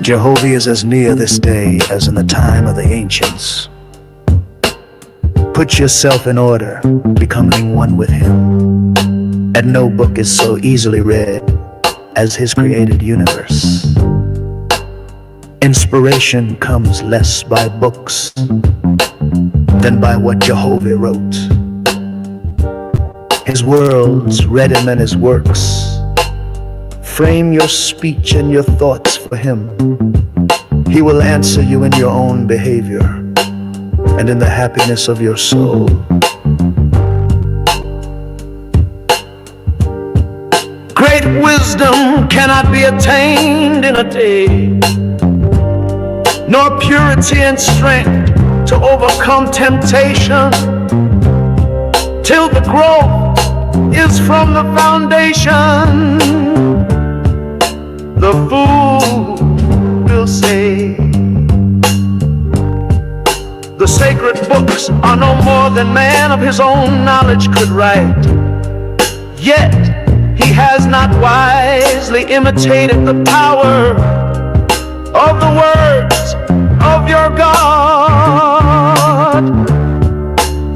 Jehovah is as near this day as in the time of the ancients. Put yourself in order, becoming one with him. And no book is so easily read as his created universe. Inspiration comes less by books than by what Jehovah wrote. His worlds read him and his works. Frame your speech and your thoughts for him. He will answer you in your own behavior and in the happiness of your soul. Great wisdom cannot be attained in a day, nor purity and strength to overcome temptation, till the growth is from the foundation. The fool will say, the sacred books are no more than man of his own knowledge could write. Yet he has not wisely imitated the power of the words of your God.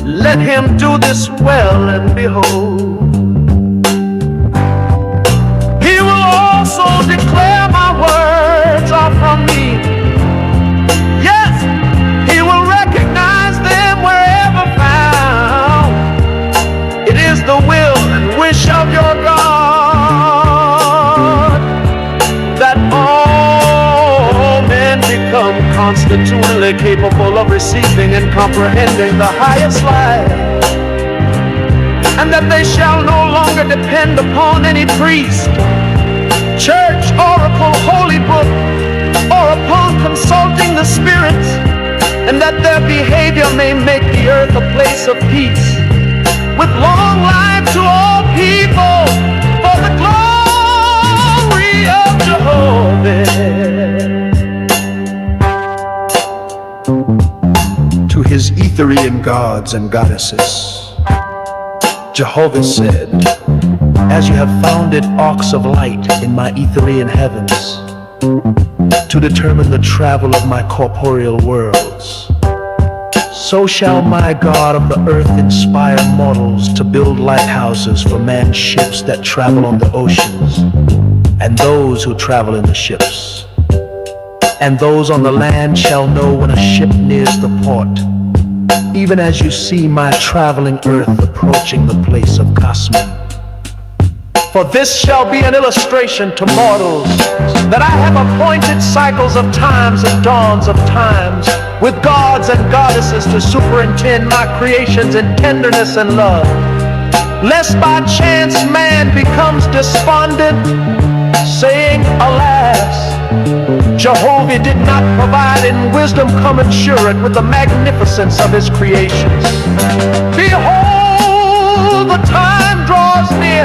Let him do this well, and behold, he will also declare my words are from me. Yes, he will recognize them wherever found. It is the will and wish of your God that all men become constitutionally capable of receiving and comprehending the highest life, and that they shall no longer depend upon any priest, church, oracle, holy book, or upon consulting the spirits, and that their behavior may make the earth a place of peace, with long life to all people, for the glory of Jehovah. To his Ethiopian gods and goddesses, Jehovah said, as you have founded arcs of light in my Ethiopian heavens, to determine the travel of my corporeal worlds, so shall my God of the earth inspire mortals to build lighthouses for man's ships that travel on the oceans, and those who travel in the ships. And those on the land shall know when a ship nears the port, even as you see my traveling earth approaching the place of Cosmin. For this shall be an illustration to mortals, that I have appointed cycles of times and dawns of times, with gods and goddesses to superintend my creations in tenderness and love, lest by chance man becomes despondent, saying, alas, Jehovah did not provide in wisdom commensurate with the magnificence of his creations. Behold, the time draws near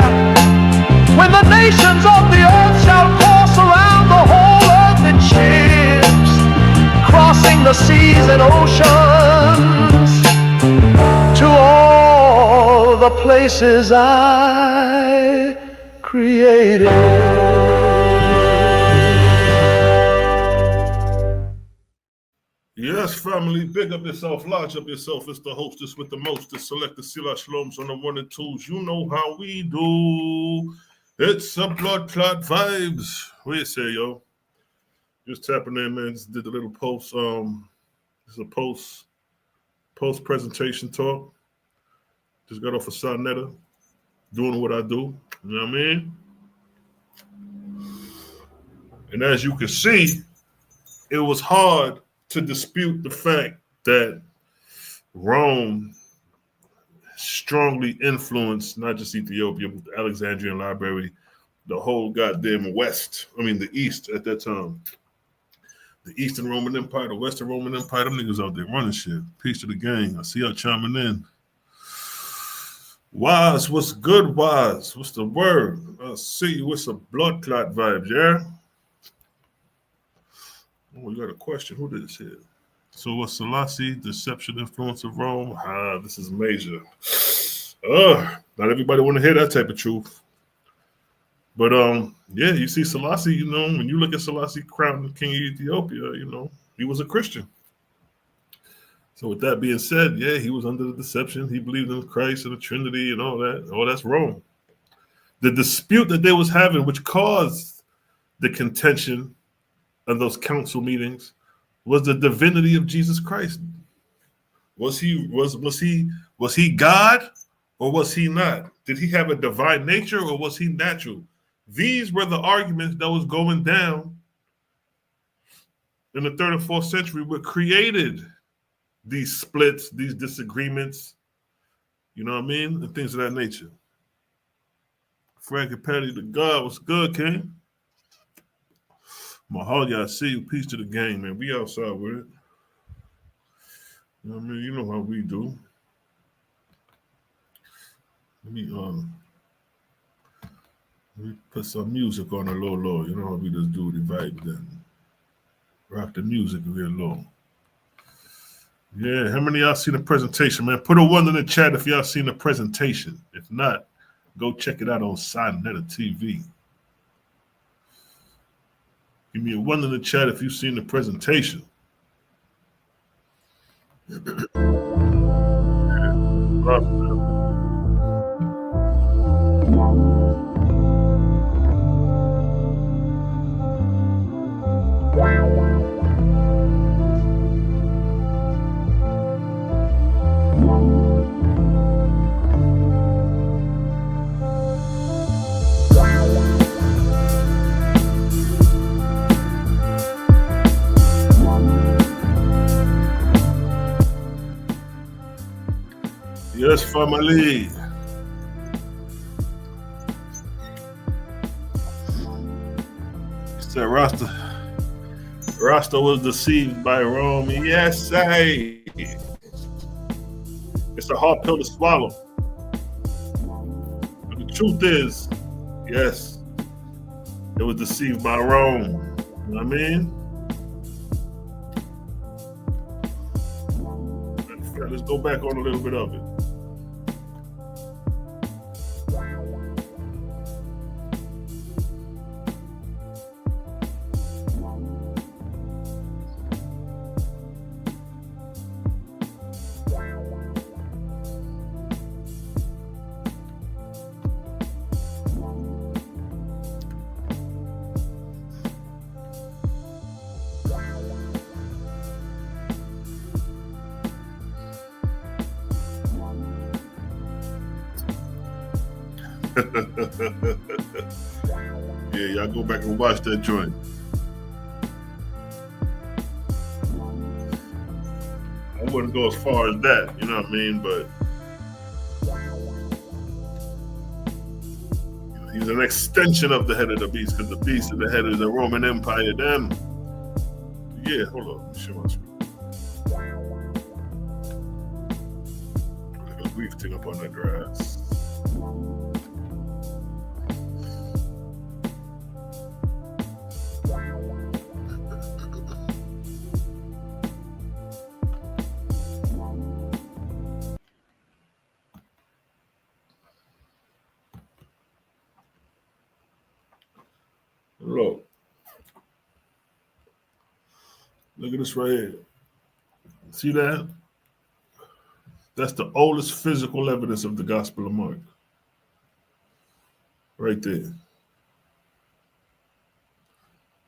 when the nations of the earth shall course around the whole earth in ships, crossing the seas and oceans to all the places I created. Yes, family, big up yourself, large up yourself. It's the hostess with the mostest. Select the Sila Shloms on the one and twos. You know how we do. It's a blood clot vibes. What you say, yo? Just tapping in, man. Just did a little post. It's a post presentation talk. Just got off of Sonetta, doing what I do. You know what I mean? And as you can see, it was hard to dispute the fact that Rome strongly influenced not just Ethiopia, but the Alexandrian Library, the whole goddamn West. I mean, the East at that time. The Eastern Roman Empire, the Western Roman Empire, them niggas out there running shit. Peace to the gang. I see y'all chiming in. Wise, what's good, Wise? What's the word? I see you with some blood clot vibes, yeah? Oh, you got a question. Who did this here? So what's Selassie, deception, influence of Rome? This is major. Not everybody want to hear that type of truth. But yeah, you see Selassie, you know, when you look at Selassie crowned king of Ethiopia, you know, he was a Christian. So with that being said, yeah, he was under the deception. He believed in Christ and the Trinity and all that. Oh, that's wrong. The dispute that they was having, which caused the contention of those council meetings, was the divinity of Jesus Christ. Was he God or was he not? Did he have a divine nature or was he natural? These were the arguments that was going down in the 3rd and 4th century, what created these splits, these disagreements, you know what I mean? And things of that nature. Frank and Patty the God, what's good, King? Mahal, y'all see you. Peace to the gang, man. We outside with it. You know what I mean? You know how we do. Let me put some music on a low. You know how we just do the vibe then. Rock the music real low. Yeah, how many of y'all seen the presentation, man? Put a 1 in the chat if y'all seen the presentation. If not, go check it out on Silent TV. Give me a 1 in the chat if you've seen the presentation. Yes, family. Said Rasta was deceived by Rome. Yes, I. It's a hard pill to swallow. But the truth is, yes, it was deceived by Rome. You know what I mean? Let's go back on a little bit of it. Yeah, y'all go back and watch that joint. I wouldn't go as far as that, you know what I mean? But he's an extension of the head of the beast, because the beast is the head of the Roman Empire. Then, yeah, hold on, let me show my screen. Like a brief thing up on the grass. Look at this right here. See that? That's the oldest physical evidence of the Gospel of Mark. Right there.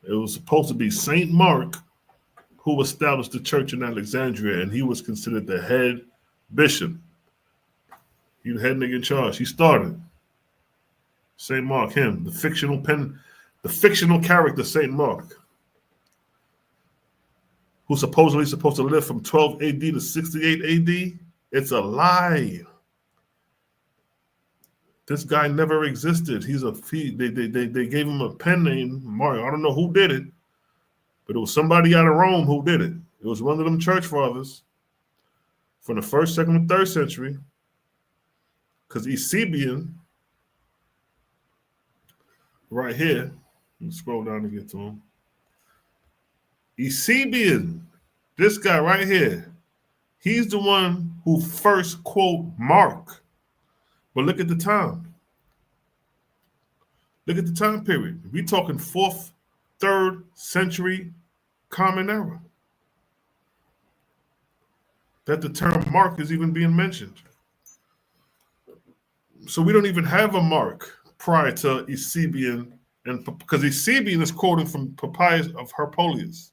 It was supposed to be St. Mark who established the church in Alexandria, and he was considered the head bishop. He the head nigga in charge. He started. St. Mark, him, the fictional character St. Mark, who's supposedly supposed to live from 12 AD to 68 AD. It's a lie. This guy never existed. They gave him a pen name, Mario. I don't know who did it, but it was somebody out of Rome who did it. It was one of them church fathers from the 1st, 2nd, and 3rd century. Because Eusebian, right here, let me scroll down to get to him. Eusebian, this guy right here, he's the one who first quote Mark. But look at the time. Look at the time period. We're talking 4th, 3rd century Common Era. That the term Mark is even being mentioned. So we don't even have a Mark prior to Eusebian, and because Eusebian is quoting from Papyrus of Harpolius.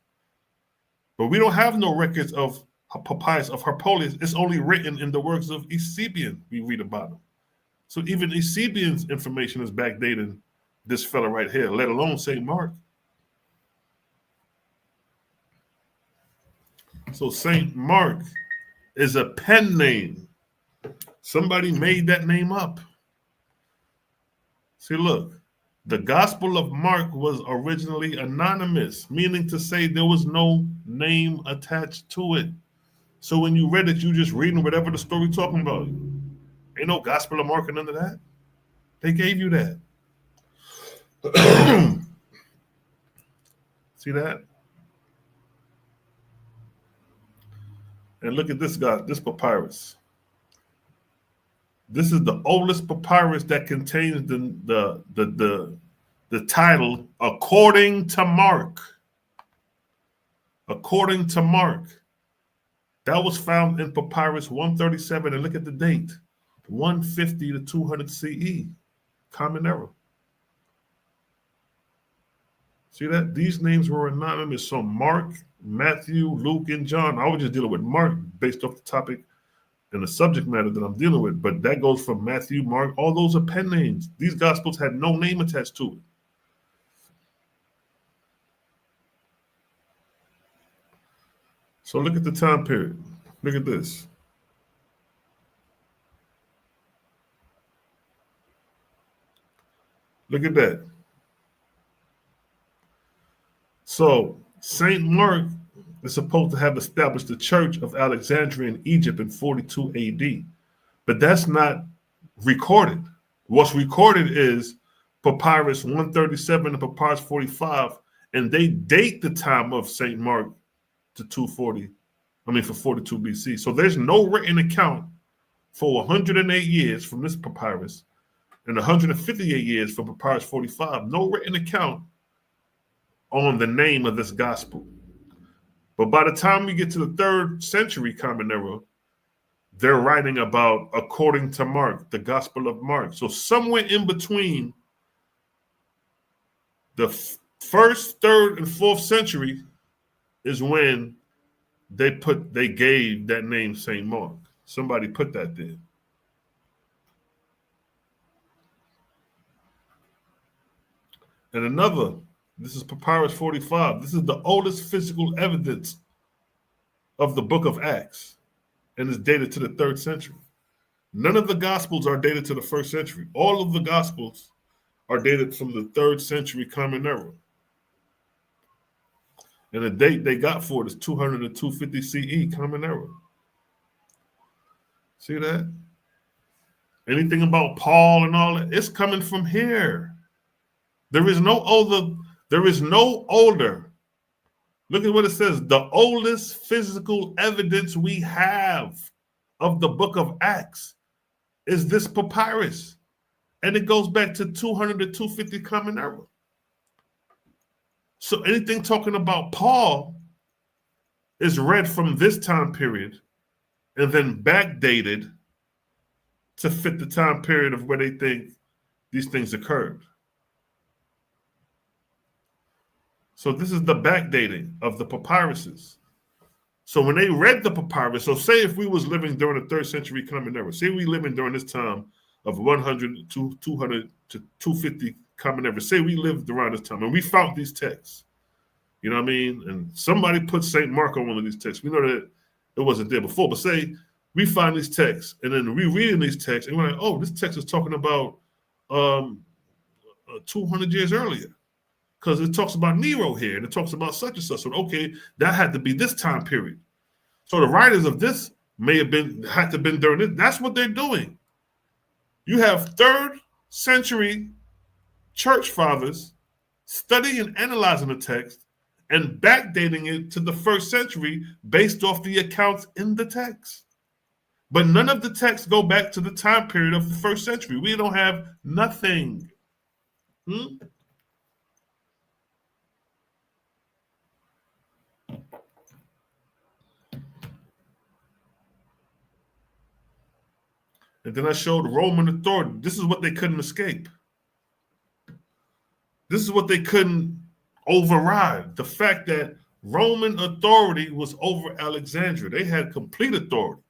But we don't have no records of Papyrus of Harpolius. It's only written in the works of Eusebian. We read about him. So even Eusebian's information is backdating this fella right here, let alone St. Mark. So St. Mark is a pen name. Somebody made that name up. See, look, the Gospel of Mark was originally anonymous, meaning to say there was no name attached to it. So when you read it, you just reading whatever the story talking about. Ain't no Gospel of Mark or none of that. They gave you that. See that? And look at this guy, this papyrus. This is the oldest papyrus that contains the title, according to Mark. According to Mark. That was found in Papyrus 137, and look at the date, 150 to 200 CE, Common Era. See that? These names were anonymous. So Mark, Matthew, Luke, and John. I was just dealing with Mark based off the topic and the subject matter that I'm dealing with. But that goes from Matthew, Mark. All those are pen names. These Gospels had no name attached to it. So look at the time period. Look at this. Look at that. So St. Mark is supposed to have established the Church of Alexandria in Egypt in 42 AD. But that's not recorded. What's recorded is Papyrus 137 and Papyrus 45, and they date the time of St. Mark to 42 BC. So there's no written account for 108 years from this papyrus and 158 years from Papyrus 45. No written account on the name of this gospel. But by the time we get to the 3rd century Common Era, they're writing about according to Mark, the Gospel of Mark. So somewhere in between the 1st, 3rd, and 4th century is when they gave that name St. Mark. Somebody put that there. And another, this is Papyrus 45. This is the oldest physical evidence of the book of Acts, and it's dated to the 3rd century. None of the Gospels are dated to the 1st century. All of the Gospels are dated from the 3rd century Common Era. And the date they got for it is 200 to 250 CE, Common Era. See that? Anything about Paul and all that, it's coming from here. There is no older. Look at what it says. The oldest physical evidence we have of the book of Acts is this papyrus. And it goes back to 200 to 250 Common Era. So anything talking about Paul is read from this time period and then backdated to fit the time period of where they think these things occurred. So this is the backdating of the papyruses. So when they read the papyrus, so say if we was living during the 3rd century Common Era, say we living during this time of 100 to 200 to 250 Common Era, say we lived around this time and we found these texts, you know what I mean? And somebody put St. Mark on one of these texts. We know that it wasn't there before, but say we find these texts and then we reading these texts and we're like, oh, this text is talking about 200 years earlier. Because it talks about Nero here, and it talks about such and such. So, okay, that had to be this time period. So the writers of this had to have been during this. That's what they're doing. You have 3rd century church fathers studying and analyzing the text and backdating it to the 1st century based off the accounts in the text. But none of the texts go back to the time period of the 1st century. We don't have nothing. Hmm? And then I showed Roman authority. This is what they couldn't escape. This is what they couldn't override. The fact that Roman authority was over Alexandria. They had complete authority.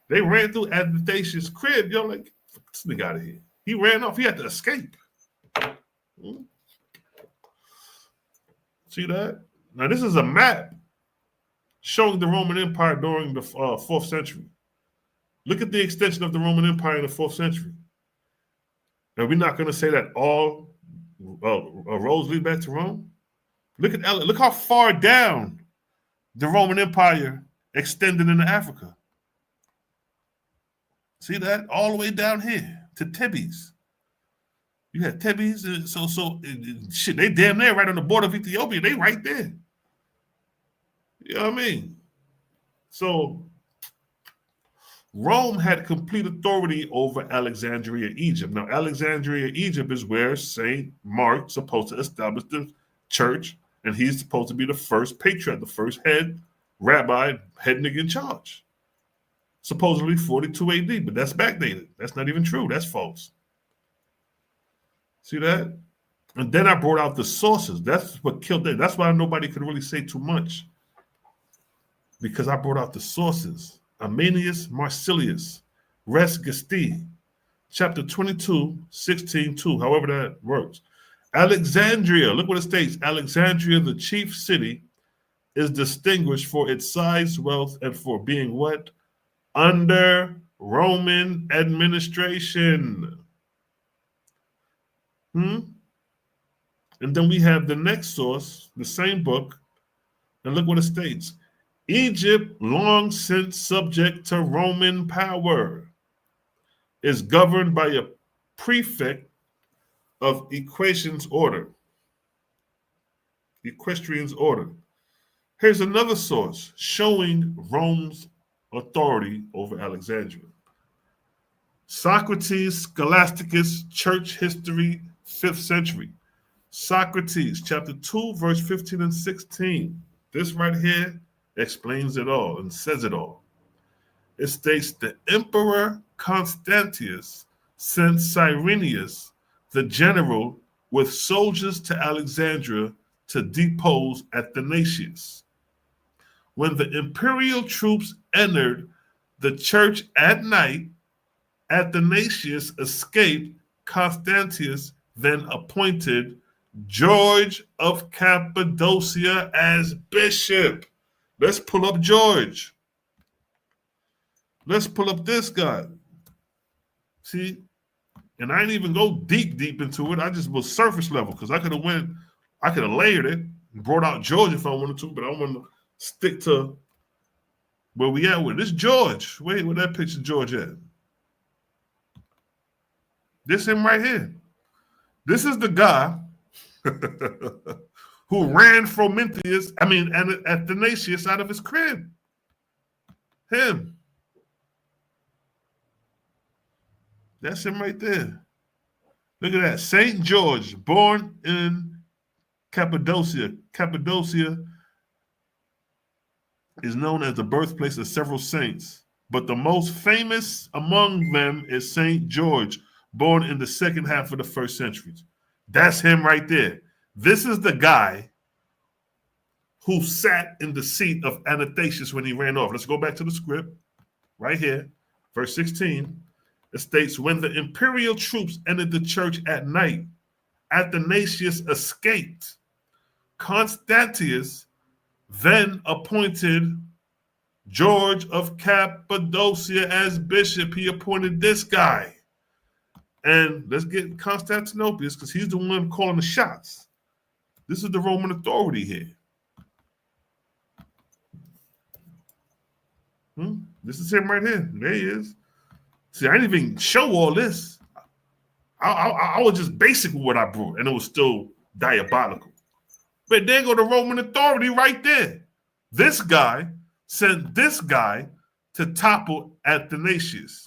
They ran through Athanasius' crib. Yo, like, this nigga out of here. He ran off. He had to escape. Hmm? See that? Now, this is a map showing the Roman Empire during the 4th century. Look at the extension of the Roman Empire in the 4th century. And we're not going to say that all roads lead back to Rome. Look how far down the Roman Empire extended into Africa. See that? All the way down here to Thebes. You had Thebes, shit, they damn near right on the border of Ethiopia. They right there. You know what I mean? So Rome had complete authority over Alexandria, Egypt. Now, Alexandria, Egypt is where St. Mark's supposed to establish the church, and he's supposed to be the first patriarch, the first head rabbi, head nigga in charge. Supposedly 42 AD, but that's backdated. That's not even true. That's false. See that? And then I brought out the sources. That's what killed it. That's why nobody could really say too much. Because I brought out the sources. Arminius Marsilius, Res Gesti, chapter 22, 16:2, however that works. Alexandria, look what it states. Alexandria, the chief city, is distinguished for its size, wealth, and for being what? Under Roman administration. And then we have the next source, the same book, and look what it states. Egypt, long since subject to Roman power, is governed by a prefect of Equestrian's order. Here's another source showing Rome's authority over Alexandria. Socrates, Scholasticus, Church History, 5th century. Socrates, chapter 2, verse 15 and 16. This right here explains it all and says it all. It states the Emperor Constantius sent Cyrenius, the general, with soldiers to Alexandria to depose Athanasius. When the imperial troops entered the church at night, Athanasius escaped. Constantius then appointed George of Cappadocia as bishop. Let's pull up George. Let's pull up this guy. See? And I didn't even go deep into it. I just was surface level because I could have layered it and brought out George if I wanted to, but I want to stick to where we at with it. This George. Where that picture George at? This him right here. This is the guy who ran Athanasius out of his crib. Him. That's him right there. Look at that. St. George, born in Cappadocia. Cappadocia is known as the birthplace of several saints, but the most famous among them is St. George, born in the second half of the 1st century. That's him right there. This is the guy who sat in the seat of Athanasius when he ran off. Let's go back to the script right here. Verse 16, it states, when the imperial troops entered the church at night, Athanasius escaped. Constantius then appointed George of Cappadocia as bishop. He appointed this guy. And let's get Constantinople because he's the one calling the shots. This is the Roman authority here. This is him right here. There he is. See, I didn't even show all this. I was just basic with what I brought, and it was still diabolical. But there go the Roman authority right there. This guy sent this guy to topple Athanasius.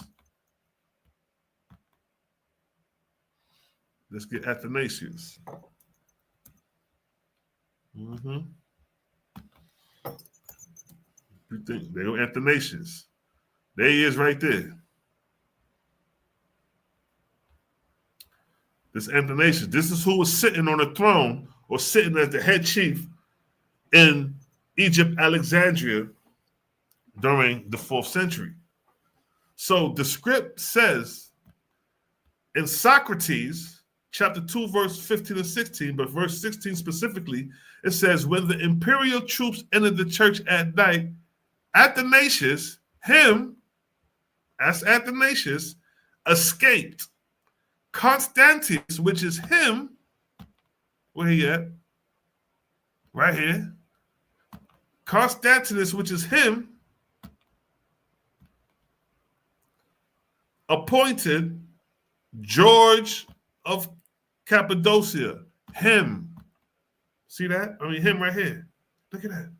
Let's get Athanasius. Mm-hmm. You think they go Athanasius? There he is right there. This Athanasius. This is who was sitting on the throne or sitting as the head chief in Egypt, Alexandria during the 4th century. So the script says in Socrates, chapter 2, verse 15 and 16, but verse 16 specifically, it says, when the imperial troops entered the church at night, Athanasius, escaped. Constantius, which is him, where he at? Right here. Constantius, which is him, appointed George of Cappadocia. Him. See that? I mean, him right here. Look at that.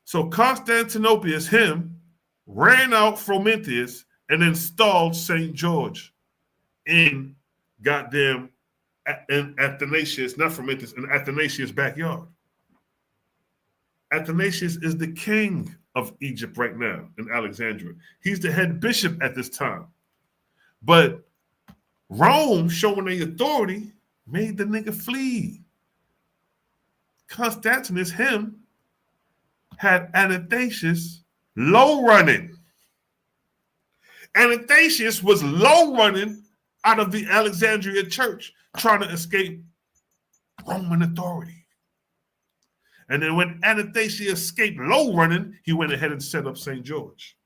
So Constantinople, him, ran out Frumentius and installed St. George in goddamn in Athanasius, not Frumentius, in Athanasius' backyard. Athanasius is the king of Egypt right now in Alexandria. He's the head bishop at this time. But Rome, showing their authority, made the nigga flee. Constantinus, him, had Athanasius low running. Athanasius was low running out of the Alexandria church, trying to escape Roman authority. And then when Athanasius escaped low running, he went ahead and set up St. George.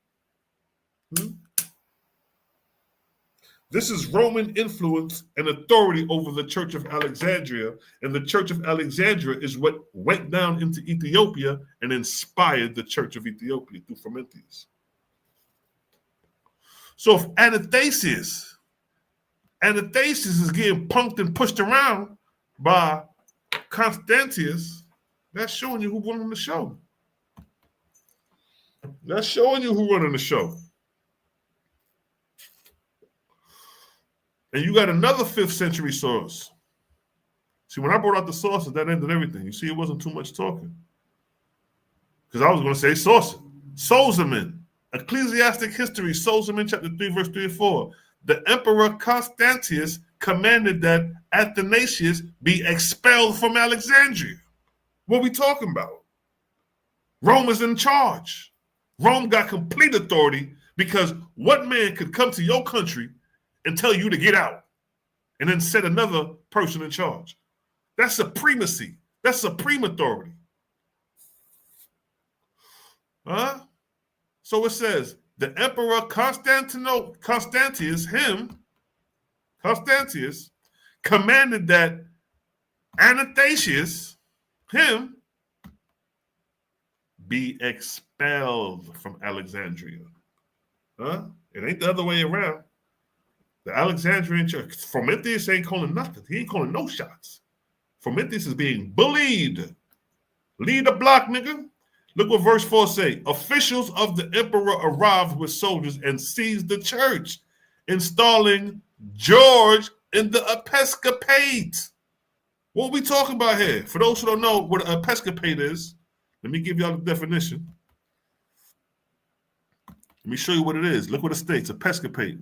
This is Roman influence and authority over the Church of Alexandria. And the Church of Alexandria is what went down into Ethiopia and inspired the Church of Ethiopia through Frumentius. So if Athanasius is getting punked and pushed around by Constantius, that's showing you who running the show. That's showing you who running the show. And you got another 5th century source. See, when I brought out the sources, that ended everything. You see, it wasn't too much talking. Because I was going to say sources. Sozomen, Ecclesiastic History, Sozomen chapter 3, verse 3 and 4. The Emperor Constantius commanded that Athanasius be expelled from Alexandria. What are we talking about? Rome is in charge. Rome got complete authority because what man could come to your country and tell you to get out and then set another person in charge? That's supremacy. That's supreme authority. So it says, the Emperor Constantius, commanded that Athanasius, be expelled from Alexandria. It ain't the other way around. The Alexandrian church, Frumentius ain't calling nothing. He ain't calling no shots. Frumentius is being bullied. Lead the block, nigga. Look what verse 4 say. Officials of the emperor arrived with soldiers and seized the church, installing George in the episcopate. What are we talking about here? For those who don't know what an episcopate is, let me give y'all the definition. Let me show you what it is. Look what it states, episcopate.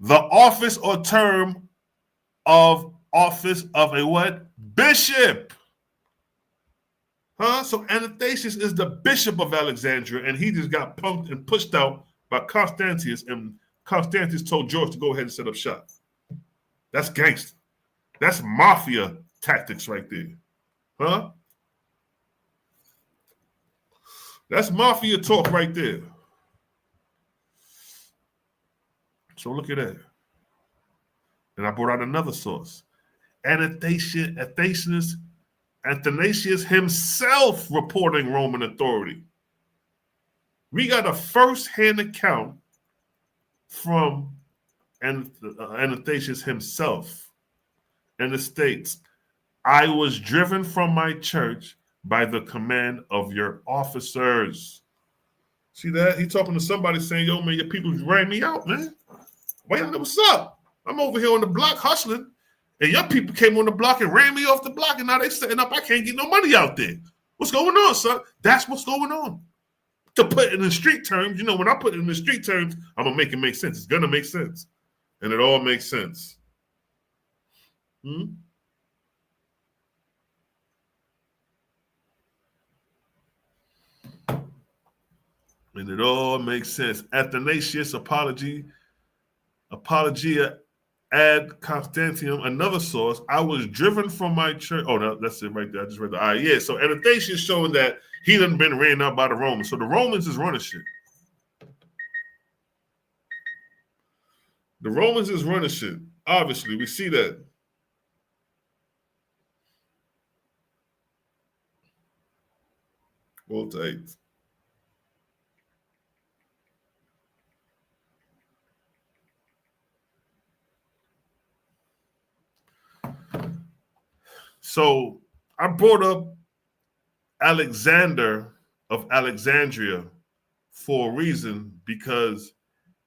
The office or term of office of a what? Bishop. So Athanasius is the bishop of Alexandria, and he just got punked and pushed out by Constantius, and Constantius told George to go ahead and set up shop. That's gangster. That's mafia tactics right there. That's mafia talk right there. So look at that. And I brought out another source. Athanasius himself reporting Roman authority. We got a first-hand account from Athanasius himself. And it states, I was driven from my church by the command of your officers. See that? He talking to somebody saying, yo, man, your people ran me out, man. Wait, what's up? I'm over here on the block hustling, And your people came on the block and ran me off the block, and now they setting up. I can't get no money out there. What's going on, son? That's what's going on. To put it in the street terms, when I put it in the street terms, I'm going to make it make sense. It's going to make sense. And it all makes sense. And it all makes sense. Athanasius Apologia ad Constantium, another source. I was driven from my church. Oh, no, that's it right there. I just read the yeah. So Athanasius showing that he done been ran out by the Romans. So the Romans is running shit. The Romans is running shit. Obviously, we see that. Well, tight. So I brought up Alexander of Alexandria for a reason, because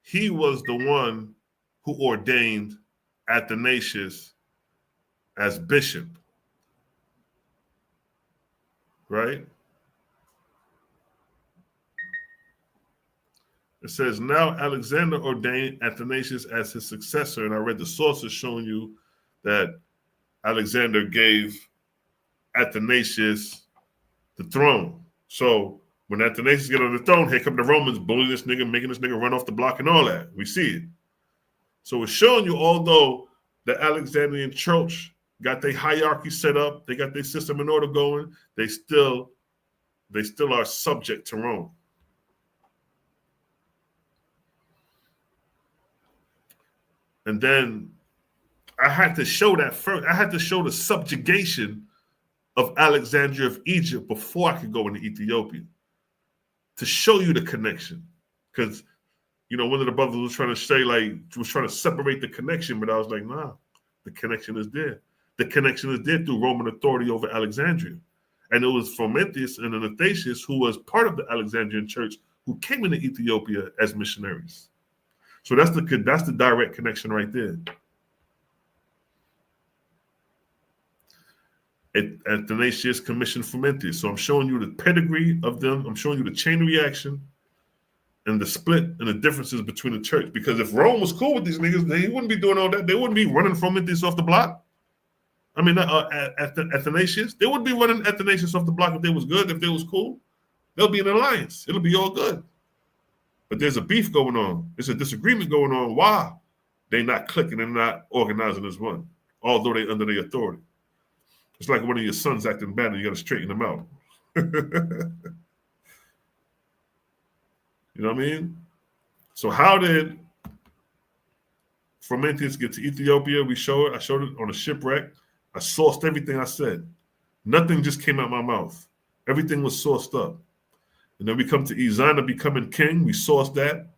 he was the one who ordained Athanasius as bishop, right? It says, now Alexander ordained Athanasius as his successor, and I read the sources showing you that Alexander gave Athanasius the throne. So when Athanasius get on the throne, here come the Romans bullying this nigga, making this nigga run off the block and all that. We see it. So it's showing you, although the Alexandrian church got their hierarchy set up, they got their system in order going, they still are subject to Rome. And then I had to show that first. I had to show the subjugation of Alexandria of Egypt before I could go into Ethiopia, to show you the connection. Because, one of the brothers was trying to say, was trying to separate the connection, but I was like, nah, the connection is there. The connection is there through Roman authority over Alexandria. And it was Frumentius and Athanasius, who was part of the Alexandrian church, who came into Ethiopia as missionaries. So that's the direct connection right there. Athanasius commissioned Frumentius. So I'm showing you the pedigree of them. I'm showing you the chain reaction and the split and the differences between the church. Because if Rome was cool with these niggas, they wouldn't be doing all that. They wouldn't be running Frumentius off the block. I mean, Athanasius. They wouldn't be running Athanasius off the block if they was good, if they was cool. They'll be in an alliance. It'll be all good. But there's a beef going on. There's a disagreement going on. Why? They're not clicking and not organizing as one, although they're under their authority. It's like one of your sons acting bad and you got to straighten them out. You know what I mean? So how did Frumentius get to Ethiopia? I showed it on a shipwreck. I sourced everything I said. Nothing just came out my mouth. Everything was sourced up. And then we come to Izana becoming king. We sourced that.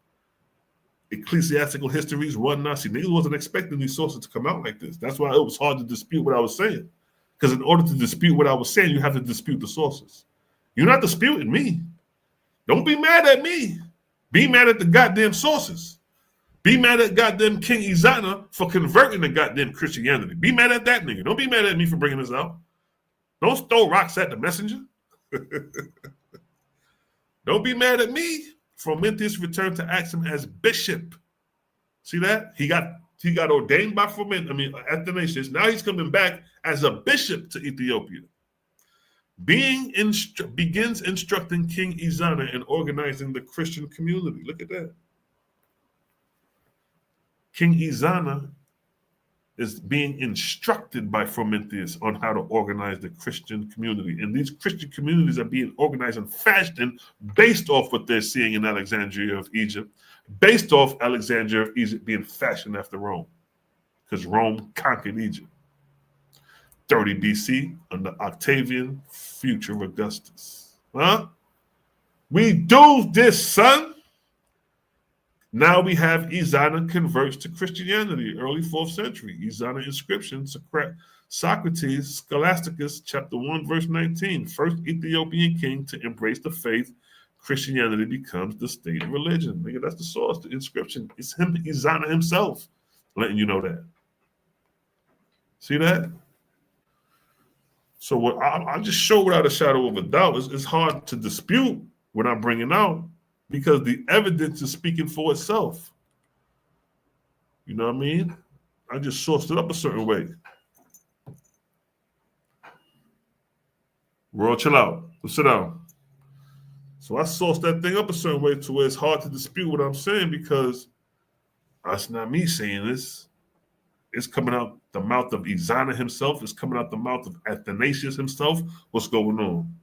Ecclesiastical histories, whatnot. See, niggas wasn't expecting these sources to come out like this. That's why it was hard to dispute what I was saying. Because in order to dispute what I was saying, you have to dispute the sources. You're not disputing me. Don't be mad at me. Be mad at the goddamn sources. Be mad at goddamn King Izana for converting the goddamn Christianity. Be mad at that nigga. Don't be mad at me for bringing this out. Don't throw rocks at the messenger. Don't be mad at me. Frumentius returned to Axum as bishop. See that? He got ordained by Athanasius. Now he's coming back as a bishop to Ethiopia. Begins instructing King Izana in organizing the Christian community. Look at that. King Izana is being instructed by Frumentius on how to organize the Christian community. And these Christian communities are being organized and fashioned based off what they're seeing in Alexandria of Egypt, based off Alexandria of Egypt being fashioned after Rome, because Rome conquered Egypt. 30 BC under Octavian, future Augustus. Huh? We do this, son. Now we have Izana converts to Christianity, early 4th century. Izana inscription, Socrates, Scholasticus, chapter 1, verse 19. First Ethiopian king to embrace the faith, Christianity becomes the state religion. Nigga, that's the source, the inscription. It's him, Izana himself, letting you know that. See that? So what I just show without a shadow of a doubt. It's hard to dispute what I'm bringing out because the evidence is speaking for itself. You know what I mean? I just sourced it up a certain way. World, chill out. Sit down. So I sourced that thing up a certain way to where it's hard to dispute what I'm saying because that's not me saying this. It's coming out the mouth of Izana himself. It's coming out the mouth of Athanasius himself. What's going on?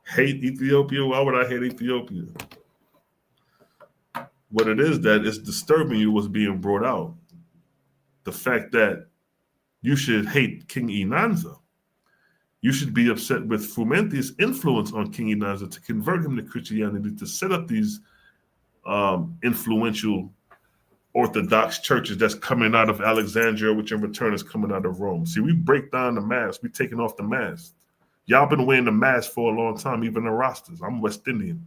Hate Ethiopia? Why would I hate Ethiopia? What it is that is disturbing you was being brought out. The fact that you should hate King Inanza. You should be upset with Frumentius' influence on King Inanza to convert him to Christianity, to set up these influential Orthodox churches that's coming out of Alexandria, which in return is coming out of Rome. See, we break down the mask. We taking off the mask. Y'all been wearing the mask for a long time, even the rosters. I'm West Indian.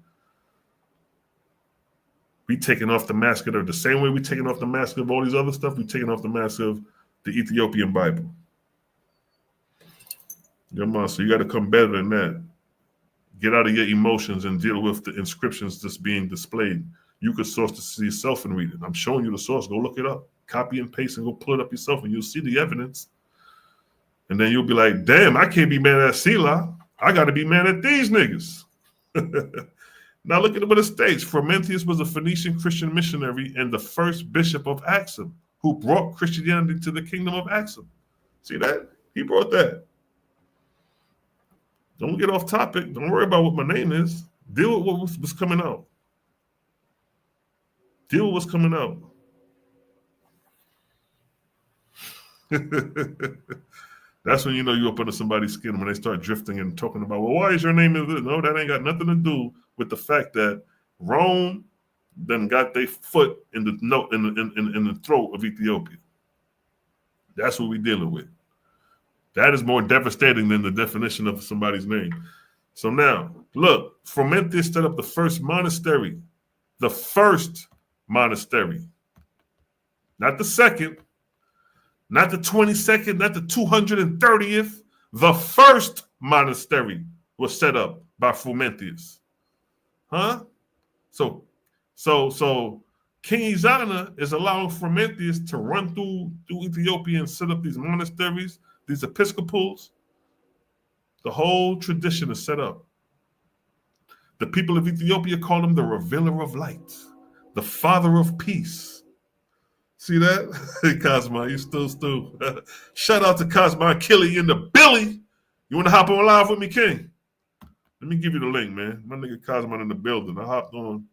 We taking off the mask of the same way we taking off the mask of all these other stuff. We taking off the mask of the Ethiopian Bible. So you got to come better than that. Get out of your emotions and deal with the inscriptions that's being displayed. You could source this yourself and read it. I'm showing you the source. Go look it up. Copy and paste and go pull it up yourself and you'll see the evidence. And then you'll be like, damn, I can't be mad at Sila. I got to be mad at these niggas. Now look at what it states. Frumentius was a Phoenician Christian missionary and the first bishop of Axum who brought Christianity to the kingdom of Axum. See that? He brought that. Don't get off topic. Don't worry about what my name is. Deal with what was coming out. Deal with what's coming out. That's when you know you're up under somebody's skin, when they start drifting and talking about, well, why is your name in this? No, that ain't got nothing to do with the fact that Rome then got their foot in the throat of Ethiopia. That's what we're dealing with. That is more devastating than the definition of somebody's name. So now, look, Frumentius set up the first monastery. The first monastery. Not the second. Not the 22nd, not the 230th. The first monastery was set up by Frumentius. Huh? So King Izana is allowing Frumentius to run through Ethiopia and set up these monasteries, these episcopals. The whole tradition is set up. The people of Ethiopia call him the revealer of light, the father of peace. See that? Hey, Cosmo, you still. Shout out to Cosmo Killy in the Billy. You want to hop on live with me, King? Let me give you the link, man. My nigga Cosmo in the building. I hopped on,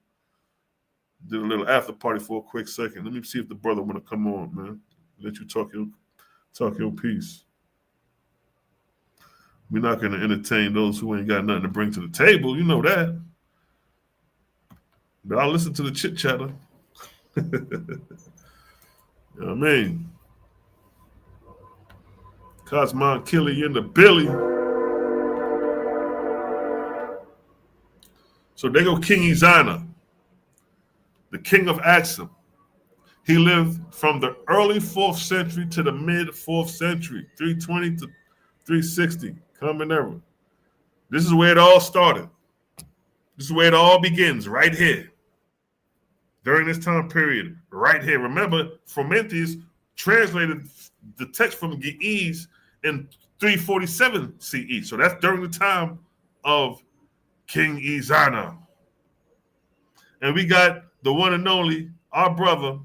did a little after party for a quick second. Let me see if the brother want to come on, man. Let you talk your piece. We're not going to entertain those who ain't got nothing to bring to the table. You know that. But I'll listen to the chit chatter. You know what I mean? Cosmo Killy in the Billy. So they go King Izana, the king of Axum. He lived from the early 4th century to the mid 4th century, 320 to 360, Common Era. This is where it all started. This is where it all begins, right here. During this time period, right here. Remember, Frumentius translated the text from Ge'ez in 347 CE. So that's during the time of King Izana. And we got the one and only, our brother,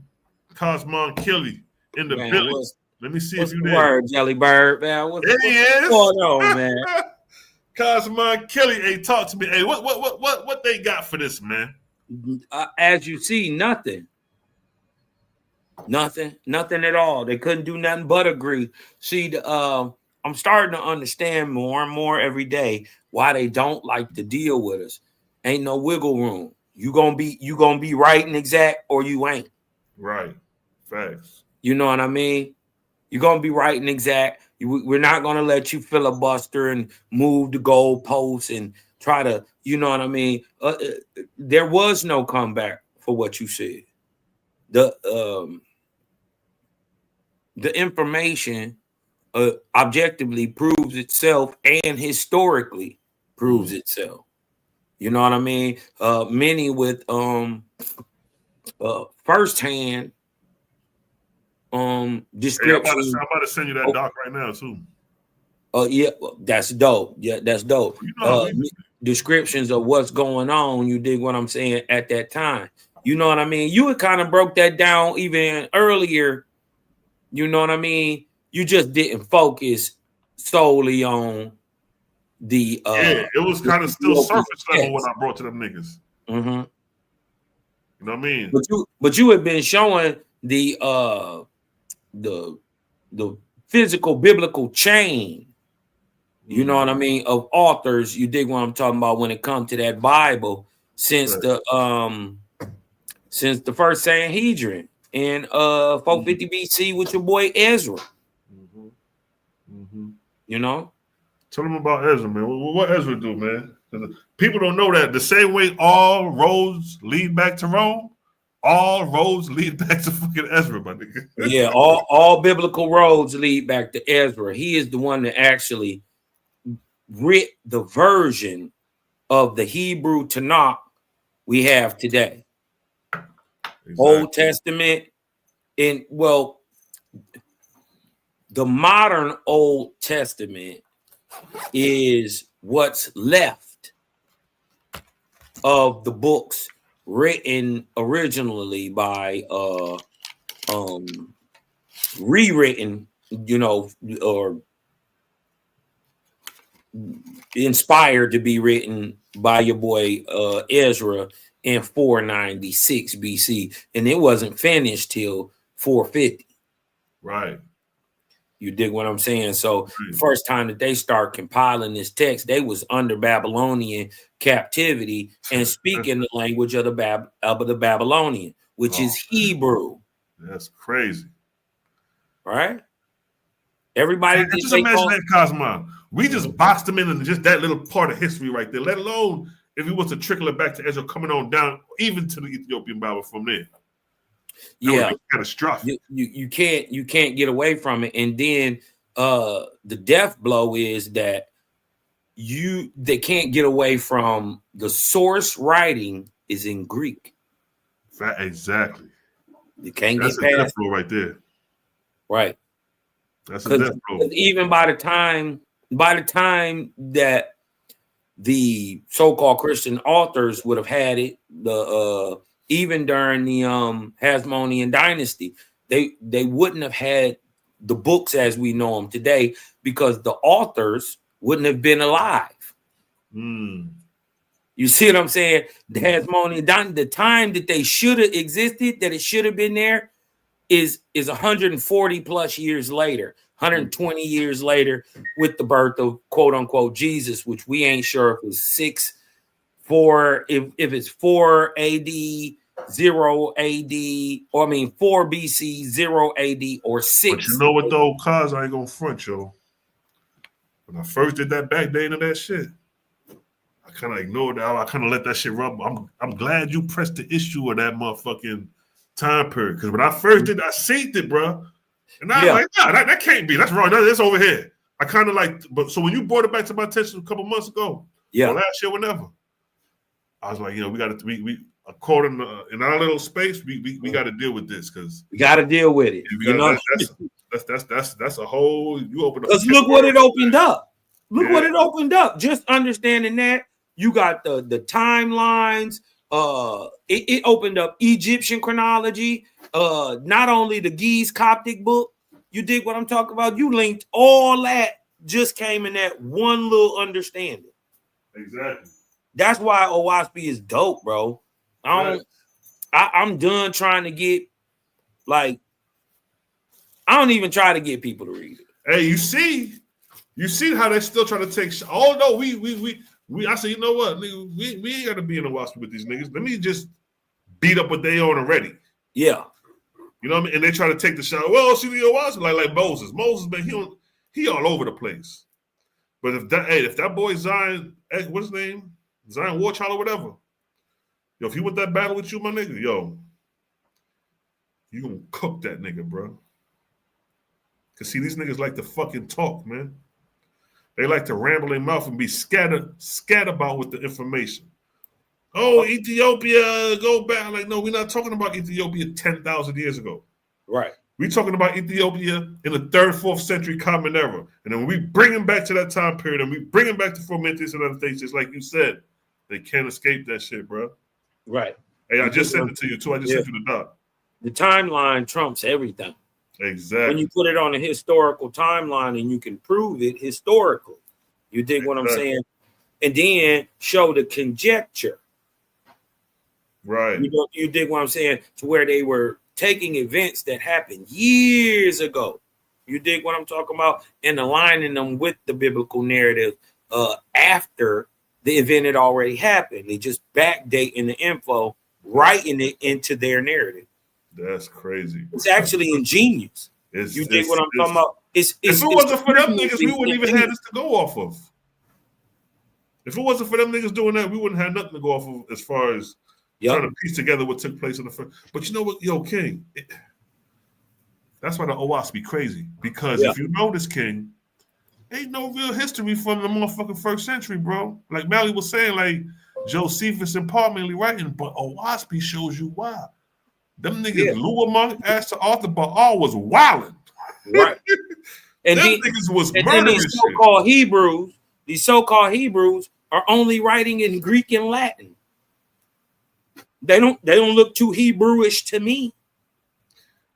Cosmo Killy in the building. Let me see if you're there. Word, Jelly Bird, man. What's going on, man? Cosmo Killy, hey, talk to me. Hey, what they got for this, man? As you see, nothing at all. They couldn't do nothing but agree. See, I'm starting to understand more and more every day why they don't like to deal with us. Ain't no wiggle room. You gonna be right and exact, or you ain't. Right. Facts. You know what I mean? You're gonna be right and exact. We're not gonna let you filibuster and move the goalposts and try to, you know what I mean? There was no comeback for what you said. The information objectively proves itself and historically proves itself. You know what I mean? Many with firsthand description. I'm about to send you that doc right now too. Yeah, that's dope. Yeah, that's dope. You know, Descriptions of what's going on. You dig what I'm saying at that time. You know what I mean? You had kind of broke that down even earlier. You know what I mean? You just didn't focus solely on the it was kind of still surface level when I brought to them niggas. Mm-hmm. You know what I mean? But you have been showing the physical biblical chain. You know what I mean, of authors. You dig what I'm talking about when it comes to that Bible since the first Sanhedrin in 450 BC with your boy Ezra. You know, tell them about Ezra, man. What Ezra do, man? People don't know that the same way all roads lead back to Rome, all roads lead back to fucking Ezra, my nigga. Yeah, all biblical roads lead back to Ezra. He is the one that actually writ the version of the Hebrew Tanakh we have today. Exactly. Old Testament, and well, the modern Old Testament is what's left of the books written originally by rewritten, you know, or inspired to be written by your boy Ezra in 496 BC, and it wasn't finished till 450. Right. You dig what I'm saying? So the first time that they start compiling this text, they was under Babylonian captivity and speaking the language of the Babylonian, which is Hebrew. That's crazy. Right? Everybody just imagine that, Cosmo. We just boxed them in just that little part of history right there, let alone if we was to trickle it back to Ezra coming on down, even to the Ethiopian Bible from there. Yeah, catastrophic. You can't get away from it. And then the death blow is that they can't get away from the source writing is in Greek. Exactly. You can't That's get past a death blow right there. Right. That's a death blow. Even by the time that the so-called Christian authors would have had it, even during the Hasmonean dynasty, they wouldn't have had the books as we know them today because the authors wouldn't have been alive. You see what I'm saying? The Hasmonean dynasty, the time that they should have existed, that it should have been there, is 140 plus years later, 120 years later, with the birth of quote unquote Jesus, which we ain't sure if it's 4 AD, 0 AD, or 4 BC, 0 AD, or 6. But you know what though, cuz I ain't gonna front, yo. When I first did that backdating of that shit, I kind of ignored that. I kind of let that shit rub. I'm glad you pressed the issue of that motherfucking time period. Because when I first did, I seen it, bro. And I was like, nah, that can't be. That's wrong. That's over here. I kind of like, but so when you brought it back to my attention a couple months ago, or last year, whenever, I was like, we got to, we according in our little space, we got to deal with this because we got to deal with it. That's a whole. You open up. Because look what it opened up. Look what it opened up. Just understanding that you got the timelines. It opened up Egyptian chronology. Not only the Gies Coptic book. You dig what I'm talking about? You linked all that. Just came in that one little understanding. Exactly. That's why OWASP is dope, bro. I'm done trying to get I don't even try to get people to read it. Hey, you see how they're still trying to take. Although I say, you know what, nigga, we ain't got to be in OWASP with these niggas. Let me just beat up what they own already. Yeah. You know what I mean? And they try to take the shot. Well, see, like Moses. Moses, man, he all over the place. But if that boy Zion, what's his name? Zion Warchild or whatever. Yo, if he went that battle with you, my nigga, yo, you gonna cook that nigga, bro. Cause see, these niggas like to fucking talk, man. They like to ramble their mouth and be scattered about with the information. Oh, Ethiopia, go back. Like, no, we're not talking about Ethiopia 10,000 years ago. Right. We're talking about Ethiopia in the 3rd, 4th century Common Era. And then when we bring them back to that time period and we bring them back to Frumentius and other things, just like you said, they can't escape that shit, bro. Right. Hey, I just sent it to you, too. I just sent you the doc. The timeline trumps everything. Exactly. When you put it on a historical timeline and you can prove it historically. You dig what I'm saying? And then show the conjecture. Right. You dig what I'm saying? To where they were taking events that happened years ago. You dig what I'm talking about? And aligning them with the biblical narrative after the event had already happened. They just backdating the info, writing it into their narrative. That's crazy. It's actually ingenious. You dig what I'm talking about? If it wasn't for them niggas, we wouldn't even have this to go off of. If it wasn't for them niggas doing that, we wouldn't have nothing to go off of as far as trying to piece together what took place in the first. But you know what, yo, King, that's why the OWASP be crazy. Because if you notice, King, ain't no real history from the motherfucking 1st century, bro. Like Mally was saying, like Josephus and Paul mainly writing, but OWASP shows you why. Them niggas Lua Monk, Astor Arthur, but all was wilding. Right. And them niggas was murdering. These so-called Hebrews are only writing in Greek and Latin. They don't look too Hebrewish to me.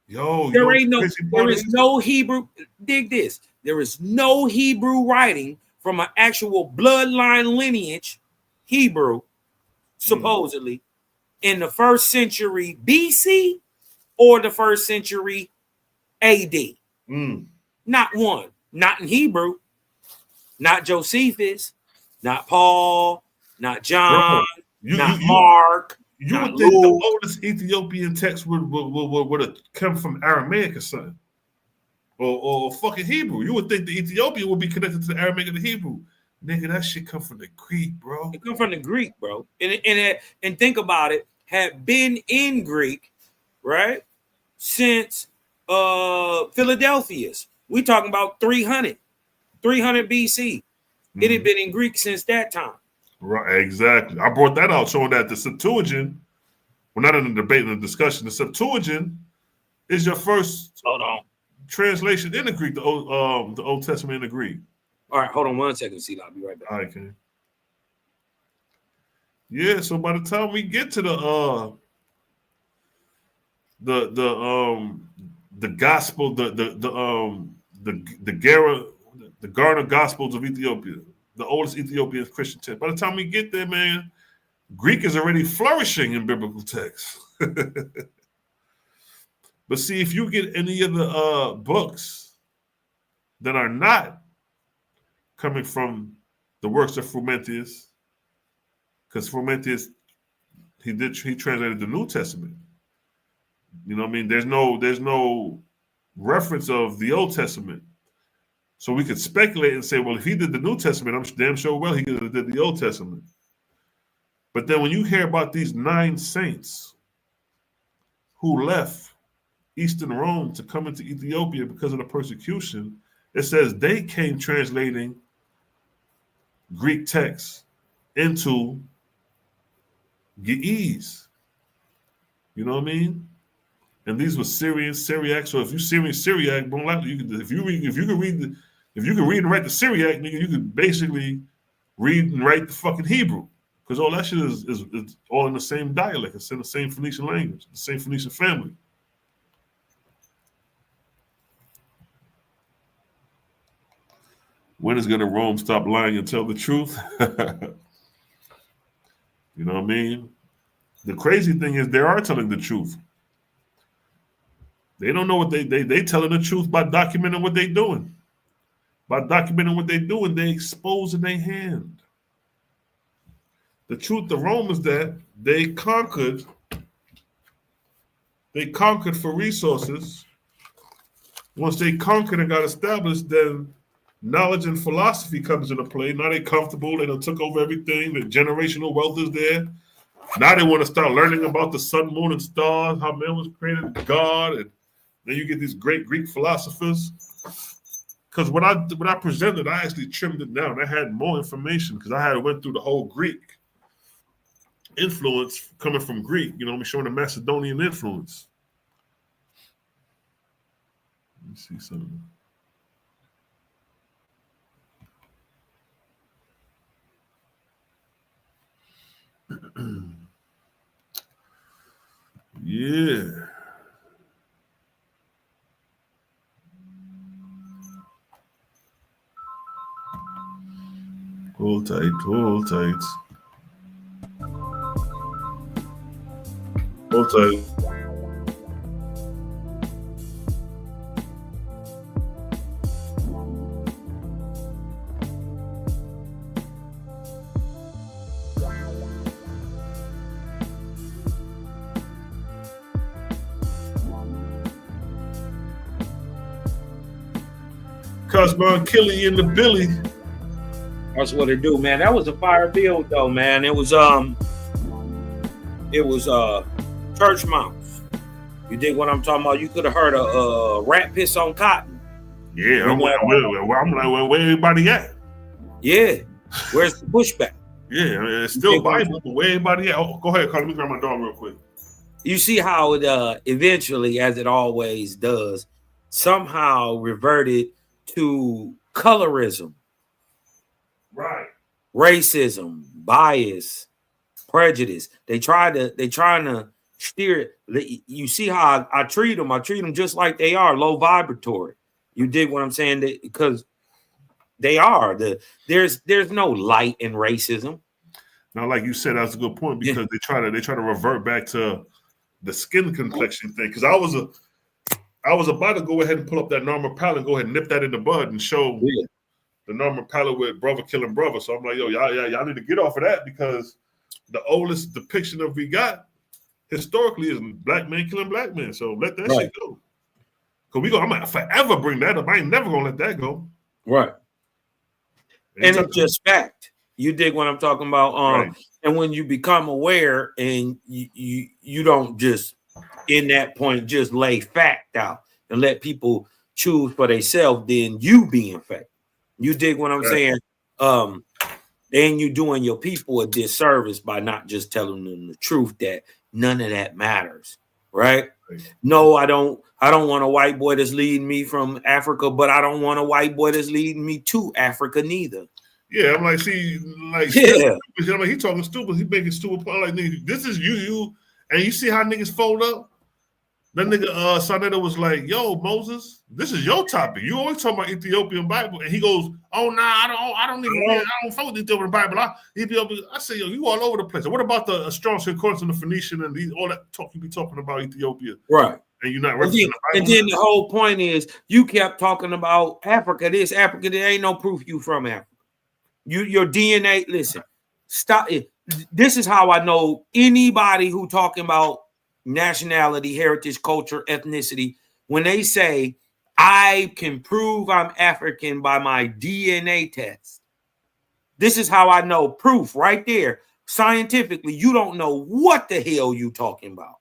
There is no Hebrew. Dig this. There is no Hebrew writing from an actual bloodline lineage, Hebrew, supposedly, in the 1st century BC or the 1st century AD. Not one. Not in Hebrew. Not Josephus. Not Paul. Not John. Not Mark. You would think the oldest Ethiopian text would have come from Aramaic or something. Or fucking Hebrew. You would think the Ethiopian would be connected to the Aramaic and the Hebrew. Nigga, that shit come from the Greek, bro. It come from the Greek, bro. And think about it. Had been in Greek, right? Since Philadelphia's. We talking about 300 BC. It had been in Greek since that time. Right, exactly. I brought that out, showing that the Septuagint, we're not in a debate and a discussion. The Septuagint is your first translation in the Greek, the Old Testament in the Greek. All right, hold on 1 second, C. I'll be right back. All right, okay. Yeah, so by the time we get to the gospel, the Garner Gospels of Ethiopia, the oldest Ethiopian Christian text. By the time we get there, man, Greek is already flourishing in biblical texts. But see, if you get any of the books that are not coming from the works of Frumentius, because Frumentius, he translated the New Testament. You know what I mean? There's no reference of the Old Testament. So we could speculate and say, well, if he did the New Testament, I'm damn sure well he could have did the Old Testament. But then when you hear about these 9 saints who left Eastern Rome to come into Ethiopia because of the persecution, it says they came translating Greek texts into Ge'ez. You know what I mean? And these were Syrian, Syriac. So if you Syrian, Syriac, more likely you could. If you can read and write the Syriac, nigga, you could basically read and write the fucking Hebrew, because all that shit is all in the same dialect. It's in the same Phoenician language, the same Phoenician family. When is gonna Rome stop lying and tell the truth? You know what I mean? The crazy thing is they are telling the truth. They don't know what they telling the truth by documenting what they're doing. By documenting what they're doing, they exposing their hand. The truth of Rome is that they conquered they conquered for resources. Once they conquered and got established, then knowledge and philosophy comes into play. Now they're comfortable. They done took over everything. The generational wealth is there. Now they want to start learning about the sun, moon, and stars, how man was created, God, and then you get these great Greek philosophers. Because when I presented, I actually trimmed it down. I had more information because I went through the whole Greek influence coming from Greek. You know, I'm showing the Macedonian influence. Let me see something. Yeah. Hold tight, hold tight. Hold tight. Cosmo Killy in the Billy. That's what it do, man. That was a fire build, though, man. It was church mouse. You dig what I'm talking about? You could have heard a rat piss on cotton. Yeah, I'm like, where everybody at? Yeah, where's the pushback? Yeah, I mean, it's still Bible, but where everybody at? Oh, go ahead, Carl. Let me grab my dog real quick. You see how it eventually, as it always does, somehow reverted to colorism. Right. Racism, bias, prejudice. They're trying to steer it. You see how I treat them. I treat them just like they are, low vibratory. You dig what I'm saying? Because they are. There's no light in racism. Now, like you said, that's a good point because they try to revert back to the skin complexion thing. Because I was about to go ahead and pull up that Norma Palin, go ahead and nip that in the bud and show the Norma Palin with brother killing brother. So I'm like, yo, y'all need to get off of that because the oldest depiction of we got historically is black men killing black men. So let that shit go. Because I'm gonna forever bring that up. I ain't never gonna let that go. Right. And it's just fact. You dig what I'm talking about? Right. And when you become aware and you don't just in that point just lay fact out and let people choose for themselves, then you being fact. You dig what I'm saying? And you doing your people a disservice by not just telling them the truth that none of that matters, right? No, I don't want a white boy that's leading me from Africa, but I don't want a white boy that's leading me to Africa neither. Yeah, I'm like, see, like, I'm like, he talking stupid. He making stupid point. Like, nigga, this is you, and you see how niggas fold up. That nigga Sonetta was like, yo, Moses, this is your topic. You always talking about Ethiopian Bible. And he goes, oh, nah, I don't fuck with the Ethiopian Bible. I say, yo, you all over the place. What about the strong concordance in the Phoenician and all that talk you be talking about Ethiopia? Right. And you're not representing the Bible. And then the whole point is you kept talking about Africa, this, Africa. There ain't no proof you from Africa. Your DNA, listen, stop it. This is how I know anybody who talking about nationality, heritage, culture, ethnicity, when they say I can prove I'm African by my DNA test. This is how I know proof right there. Scientifically, you don't know what the hell you talking about.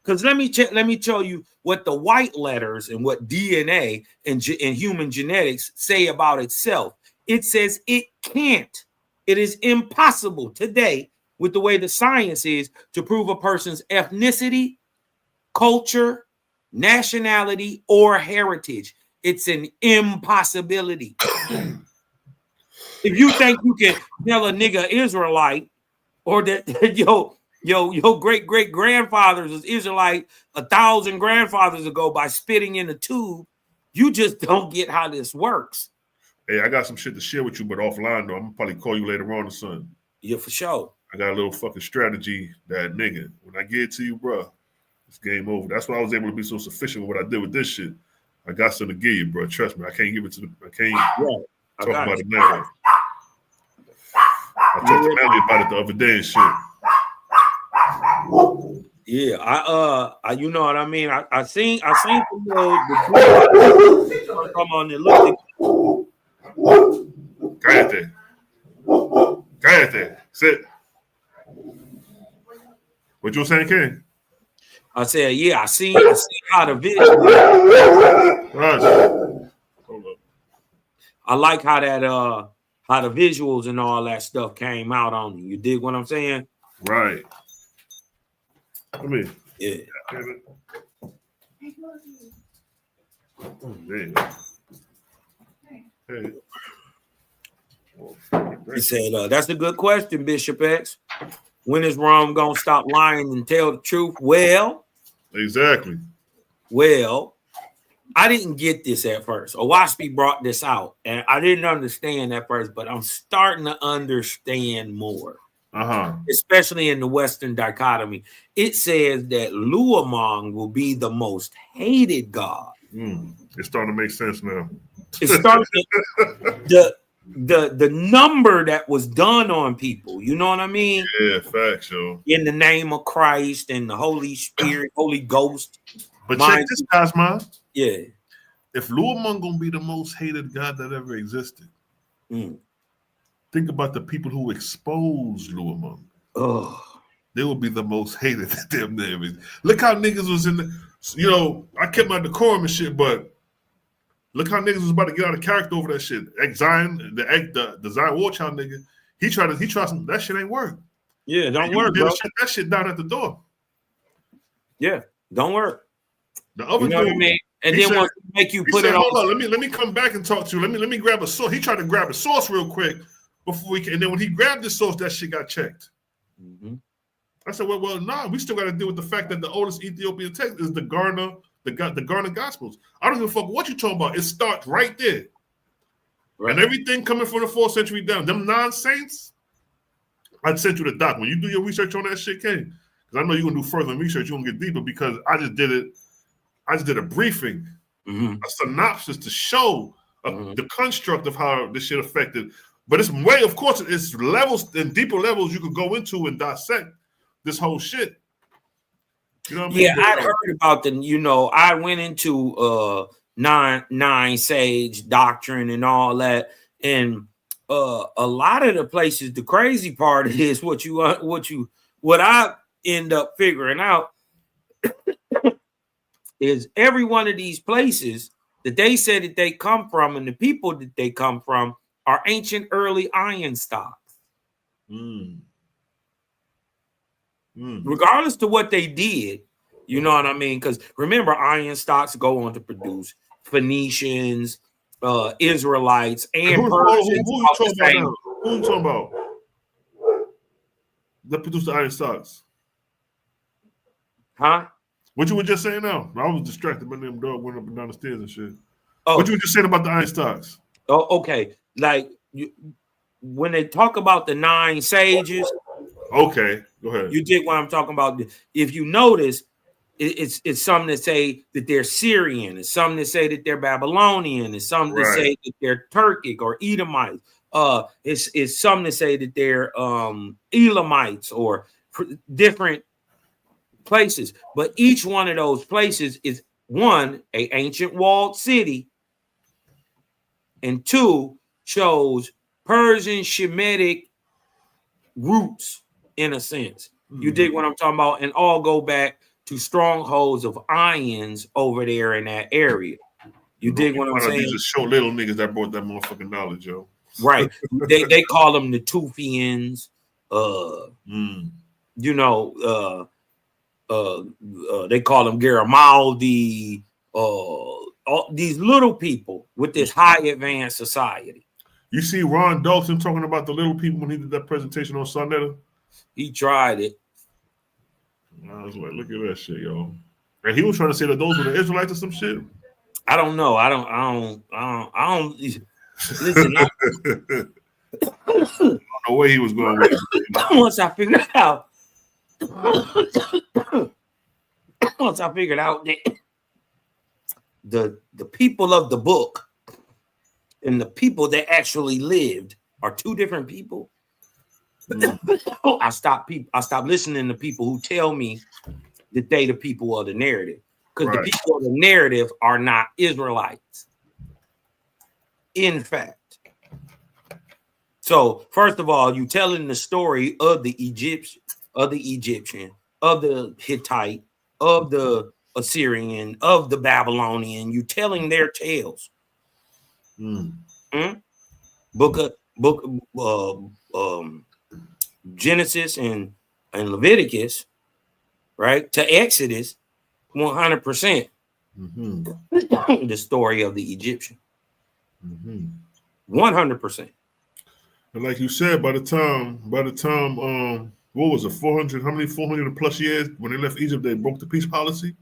Because let me tell you what the white letters and what DNA and human genetics say about itself. It says it can't. It is impossible today with the way the science is to prove a person's ethnicity, culture, nationality, or heritage. It's an impossibility. If you think you can tell a nigga Israelite or that your great grandfathers was Israelite 1,000 grandfathers ago by spitting in a tube, you just don't get how this works. Hey, I got some shit to share with you, but offline though. I'm gonna probably call you later on, son. Yeah, for sure. I got a little fucking strategy that nigga, when I get it to you, bro, it's game over. That's why I was able to be so sufficient with what I did with this shit. I got something to give you, bro. Trust me. I can't give it to I can't talk about it now. I talked to Melly about it the other day and shit. Yeah, I you know what I mean. I seen the come on and look. Cállate. Sit. What you saying, King? I said, yeah, I see how the vision. Rush. Hold up. I like how that how the visuals and all that stuff came out on you. You dig what I'm saying? Right. I mean, Yeah. Hey. He said, that's a good question, Bishop X. When is Rome gonna stop lying and tell the truth? Well, Exactly. Well, I didn't get this at first. Owaspi brought this out, and I didn't understand at first, but I'm starting to understand more. Especially in the Western dichotomy. It says that Luamong will be the most hated god. It's starting to make sense now. It's starting to, the number that was done on people, you know what I mean? Yeah, facts, yo. In the name of Christ and the Holy Spirit, Holy Ghost. But check this, guys, man. Yeah. If Luamong gonna be the most hated god that ever existed, think about the people who exposed Luamong. Oh, they will be the most hated that damn there is. Look how niggas was in the, you know, I kept my decorum and shit, but look how niggas was about to get out of character over that shit. Zion, the Zion War Child nigga, he tried some, that shit ain't work. Yeah, don't work, bro. Shut that shit down at the door. Yeah, don't work. The other you know what I mean? And then once they make you put it on. Hold on, let me come back and talk to you. Let me grab a source. He tried to grab a source real quick before we can, and then when he grabbed the source, that shit got checked. I said, well, nah, we still got to deal with the fact that the oldest Ethiopian text is the Garner Gospels. I don't give a fuck what you talking about. It starts right there. Right. And everything coming from the 4th century down. Them non-saints, I'd send you the doc. When you do your research on that shit, King, because I know you're going to do further research, you're going to get deeper, because I just did a briefing, a synopsis to show the construct of how this shit affected. But it's way, of course, it's levels and deeper levels you could go into and dissect this whole shit. You know what I mean? Yeah, I heard about the, you know, I went into nine sage doctrine and all that. And a lot of the places, the crazy part is what I end up figuring out is every one of these places that they say that they come from and the people that they come from are ancient early iron stocks. Regardless to what they did, you know what I mean? Because remember, iron stocks go on to produce Phoenicians, Israelites, and Persians. Who you talking about? That produced the iron stocks. Huh? What you were just saying now? I was distracted by them dog went up and down the stairs and shit. What you were just saying about the iron stocks? Oh, okay. Like when they talk about the 9 sages. Okay, go ahead. You dig what I'm talking about? If you notice, it's some that say that they're Syrian, it's some that say that they're Babylonian, it's some that say that they're Turkic or Edomite. It's some that say that they're Elamites or different places. But each one of those places is one, an ancient walled city, and two, shows Persian Shemitic roots in a sense. You dig what I'm talking about? And all go back to strongholds of ions over there in that area. You dig what I'm saying? These are short little niggas that brought that motherfucking knowledge, yo. Right. they call them the Tufians. You know, they call them Garimaldi. All these little people with this high advanced society. You see Ron Dalton talking about the little people when he did that presentation on Sunday? He tried it. I was like, look at that shit, yo. And he was trying to say that those were the Israelites or some shit. I don't know. I don't listen. I don't know where he was going with it. Once I figured out that the people of the book and the people that actually lived are two different people. I stopped listening to people who tell me that they the people of the narrative. Because Right. the people of the narrative are not Israelites. In fact. So, first of all, you telling the story of the Egyptian, of the Hittite, of the Assyrian, of the Babylonian. You telling their tales. Book of Genesis and Leviticus, right, to Exodus, 100%. The story of the Egyptian, 100%. And like you said, by the time, what was it, 400? How many 400 plus years when they left Egypt? They broke the peace policy.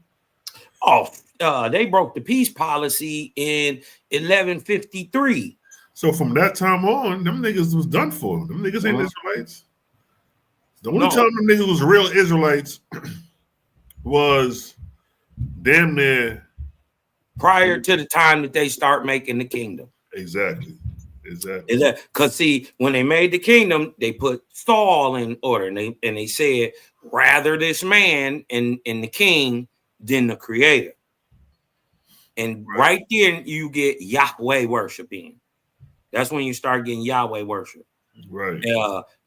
They broke the peace policy in 1153. So from that time on, them niggas was done for. Them niggas ain't Israelites. The only time them niggas was real Israelites was damn near prior to the time that they start making the kingdom. Exactly. Because see, when they made the kingdom, they put Saul in order, and they said, rather this man and the king than the creator. And right there you get Yahweh worshiping. That's when you start getting Yahweh worship. Right.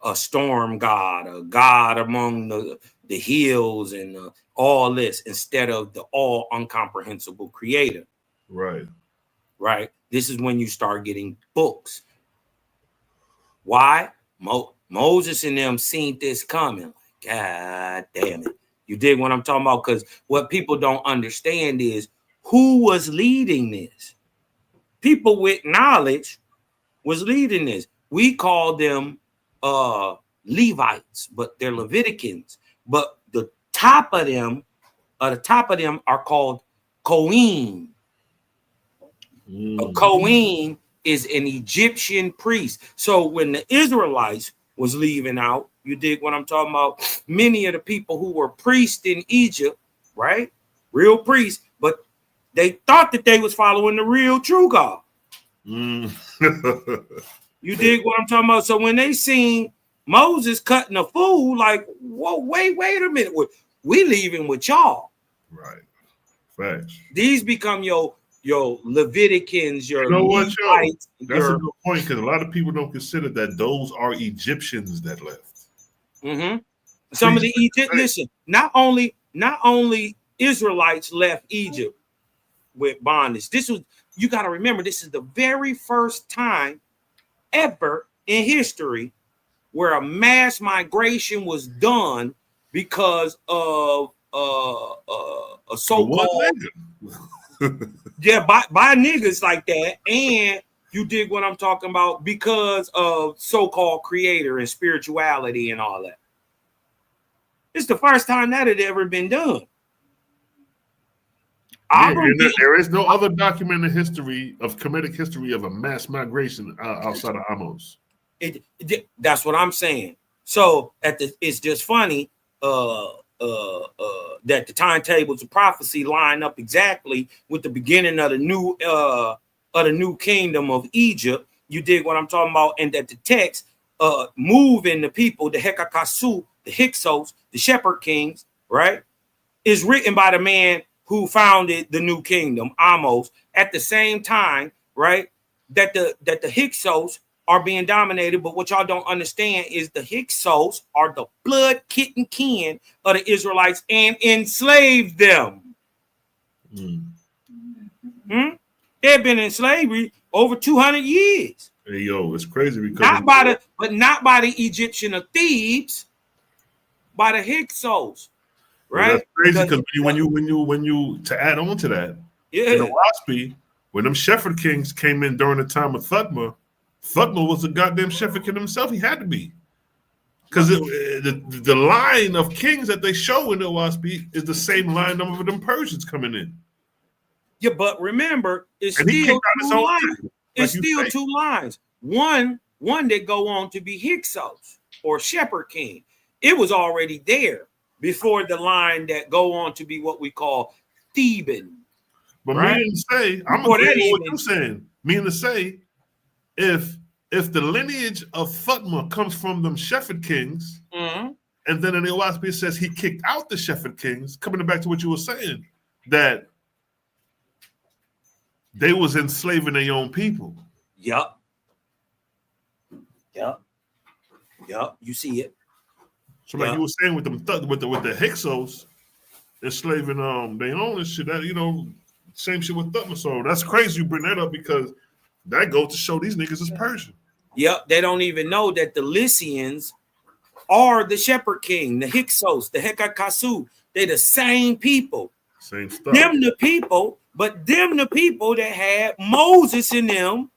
A storm god, a god among the hills, and all this, instead of the all incomprehensible creator. Right. Right. This is when you start getting books. Why? Moses and them seen this coming. God damn it. You dig what I'm talking about? Because what people don't understand is who was leading this. People with knowledge was leading this. We call them Levites, but they're Leviticans. But the top of them are called Kohen. A Kohen is an Egyptian priest. So when the Israelites was leaving out, you dig what I'm talking about? Many of the people who were priests in Egypt, right? Real priests, but they thought that they was following the real true God. You dig what I'm talking about? So when they seen Moses cutting a fool, like, whoa, wait a minute. We leaving with y'all. Right. Facts. These become your Leviticans, your Levites. That's a good point, because a lot of people don't consider that those are Egyptians that left. Some of the Egypt. Listen, not only Israelites left Egypt with bondage. You got to remember, this is the very first time ever in history where a mass migration was done because of a so-called by niggas like that. And you dig what I'm talking about, because of so-called creator and spirituality and all that. It's the first time that had ever been done. There is no other documented history of Kemetic history of a mass migration outside of Amos. That's what I'm saying. So it's just funny that the timetables of prophecy line up exactly with the beginning of the new kingdom of Egypt. You dig what I'm talking about? And that the text moving the people, the Hekakasu, the Hyksos, the shepherd kings, right, is written by the man who founded the new kingdom, Amos, at the same time, right, that the Hyksos are being dominated. But what y'all don't understand is the Hyksos are the blood kit and kin of the Israelites and enslaved them. They've been in slavery over 200 years. Hey, yo, it's crazy because not by the Egyptian of Thebes, by the Hyksos. Right? Well, that's crazy because when you to add on to that, in the Waspi, when them shepherd kings came in during the time of Thutmose was a goddamn shepherd king himself. He had to be, because the line of kings that they show in the Waspi is the same line of them Persians coming in. Yeah, but remember, it's still two lines. It's still two lines. One that go on to be Hyksos or shepherd king. It was already there before the line that go on to be what we call Theban. But meaning to say, I'm agreeing with what you're saying. Meaning to say, if the lineage of Thutmose comes from them shepherd kings, And then in the Owaspis it says he kicked out the shepherd kings, coming back to what you were saying, that they was enslaving their own people. Yup. You see it. So like you were saying with them with the Hyksos enslaving their own and shit, that same shit with Thutmose. So that's crazy you bring that up because that goes to show these niggas is Persian. Yep, they don't even know that the Lycians are the shepherd king, the Hyksos, the Hekakasu. They the same people. Same stuff. Them the people that had Moses and them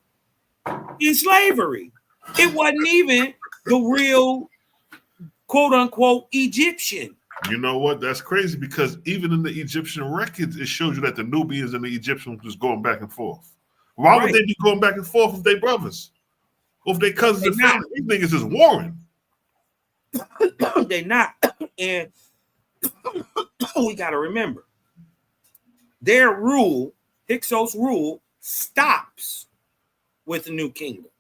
in slavery. It wasn't even the real quote unquote Egyptian. You know what? That's crazy because even in the Egyptian records, it shows you that the Nubians and the Egyptians was going back and forth. Why would they be going back and forth if they brothers? Or if they cousins and family? These niggas is warring. They not. And we got to remember, their rule, Hyksos rule, stops with the new kingdom.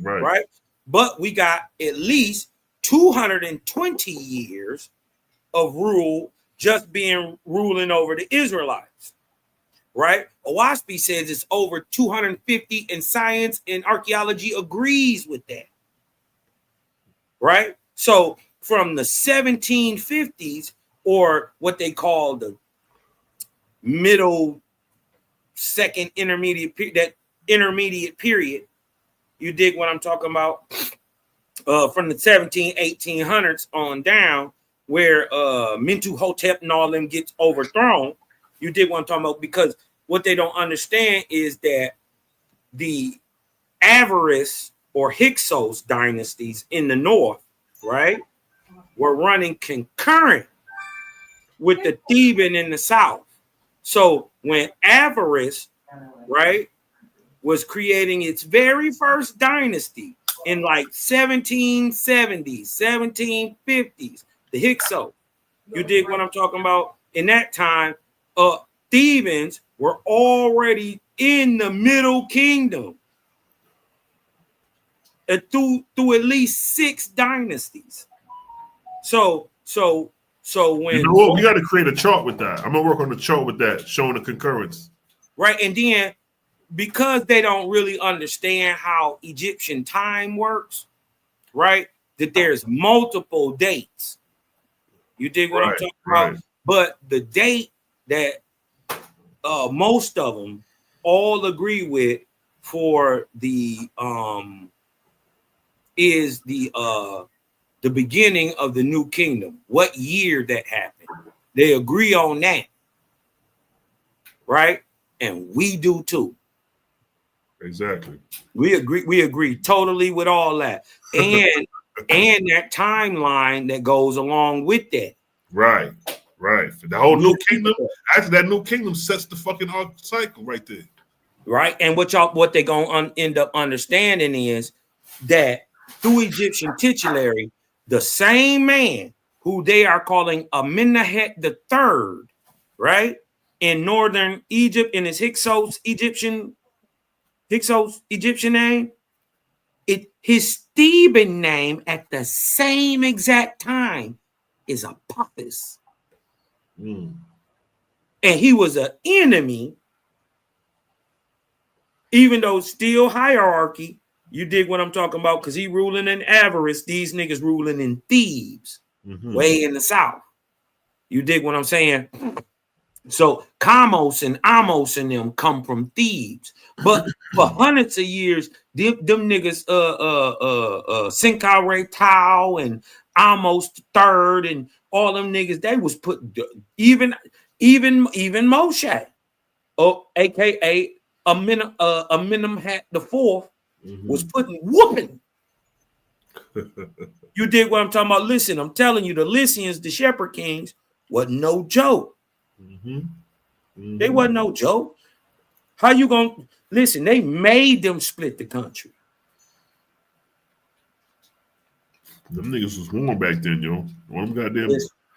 Right? But we got at least 220 years of rule just being ruling over the Israelites. Right? Owaspis says it's over 250, and science and archaeology agrees with that. Right? So from the 1750s, or what they call the middle second intermediate period, that intermediate period, you dig what I'm talking about? From the 1800s on down, where Mentuhotep and all them gets overthrown. You dig what I'm talking about? Because what they don't understand is that the Avaris or Hyksos dynasties in the north, right, were running concurrent with the Theban in the south. So when Avaris, right, was creating its very first dynasty in like 1770s, 1750s, the Hyksos, you dig what I'm talking about? In that time, Thebans were already in the Middle Kingdom through at least 6 dynasties. So when we got to create a chart with that. I'm gonna work on the chart with that, showing the concurrence. Right, and then because they don't really understand how Egyptian time works, right? That there's multiple dates. You dig what I'm talking about? But the date that most of them all agree with for the is the beginning of the new kingdom. What year that happened? They agree on that, right? And we do too. Exactly. We agree totally with all that, and that timeline that goes along with that. Right. The whole new kingdom. Actually, that new kingdom sets the fucking cycle right there. Right, and what they gonna end up understanding is that through Egyptian titulary, the same man who they are calling Amenemhet III, right, in northern Egypt, in his Hyksos Egyptian name, his Theban name at the same exact time is Apophis. And he was an enemy, even though still hierarchy. You dig what I'm talking about? Because he ruling in Avaris, these niggas ruling in Thebes, way in the south. You dig what I'm saying? So Kamos and Amos and them come from Thebes, but for hundreds of years, them niggas, Sinkare Tau and Amos III and all them niggas, they was put even Moshe, aka Amenemhet IV, was putting whooping. You dig what I'm talking about? Listen, I'm telling you, the Lycians, the shepherd kings, wasn't no joke. They wasn't no joke. How you gonna listen? They made them split the country. Them niggas was warm back then, yo. One of them goddamn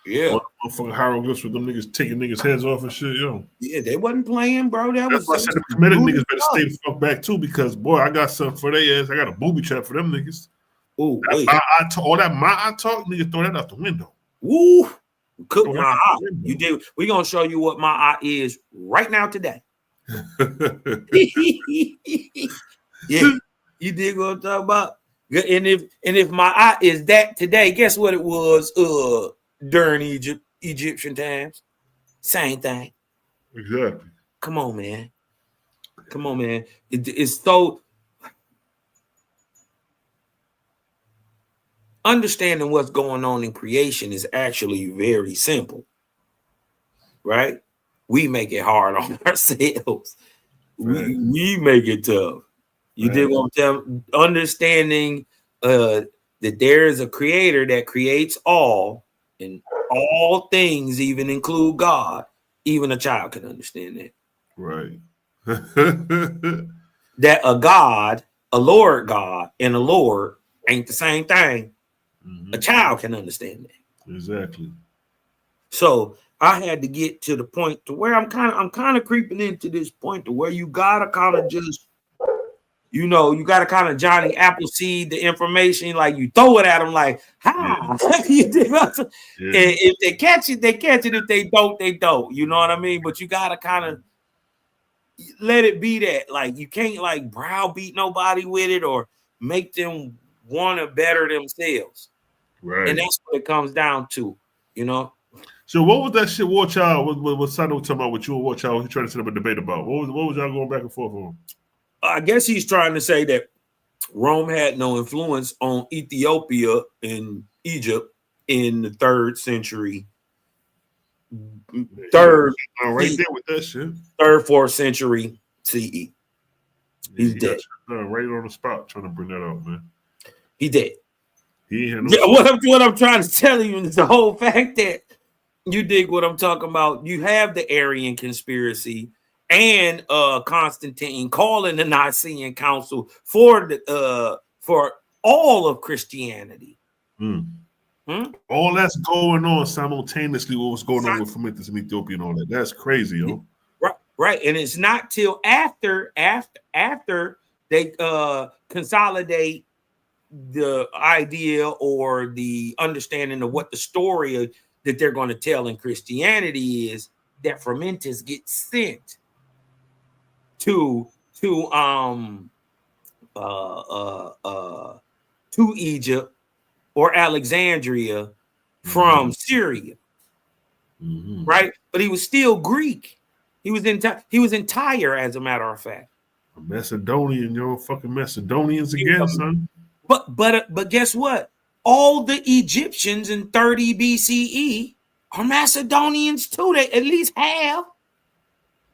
motherfucking hieroglyphs with them niggas taking niggas' heads off and shit, yo. Yeah, they wasn't playing, bro. That's why I said the committed niggas better stay the fuck back too, because boy, I got something for their ass. I got a booby trap for them niggas. Oh, wait. All that my talk, nigga, throw that out the window. Woo. Cook Throw that my out eye. the window. You did. We're gonna show you what my eye is right now today. Yeah, you dig what I'm talking about? And if my eye is that today, guess what it was during Egyptian times? Same thing. Exactly. Come on, man. It's so understanding what's going on in creation is actually very simple, right? We make it hard on ourselves. We make it tough. You did what I'm telling. Understanding that there is a creator that creates all, and all things even include God. Even a child can understand that. Right. That a God, a Lord God, and a Lord ain't the same thing. Mm-hmm. A child can understand that. Exactly. So I had to get to the point to where I'm kind of creeping into this point to where you gotta kind of just, you gotta kind of Johnny Appleseed the information, like you throw it at them like, ha. Yeah. And if they catch it, they catch it. If they don't, they don't. You know what I mean? But you gotta kind of let it be that. Like you can't like browbeat nobody with it or make them want to better themselves. Right. And that's what it comes down to, So what was that shit War Child? What Sando was talking about with you and War Child? He trying to set up a debate about. What was y'all going back and forth on? I guess he's trying to say that Rome had no influence on Ethiopia and Egypt in the 3rd century. Right there with that shit. 3rd, 4th century CE. He's dead. Right on the spot trying to bring that out, man. He dead. He ain't had no what I'm trying to tell you is the whole fact that you dig what I'm talking about. You have the Aryan conspiracy and Constantine calling the Nicene Council for all of Christianity. All that's going on simultaneously. What was going on with Prometheus in Ethiopia and all that? That's crazy, yo. Right, and it's not till after they consolidate the idea or the understanding of what the story that they're going to tell in Christianity is that Frumentius gets sent to Egypt or Alexandria from Syria, right? But he was still Greek. He was in Tyre, as a matter of fact. Macedonian, fucking Macedonians again, son. But guess what? All the Egyptians in 30 BCE are Macedonians too. They at least have.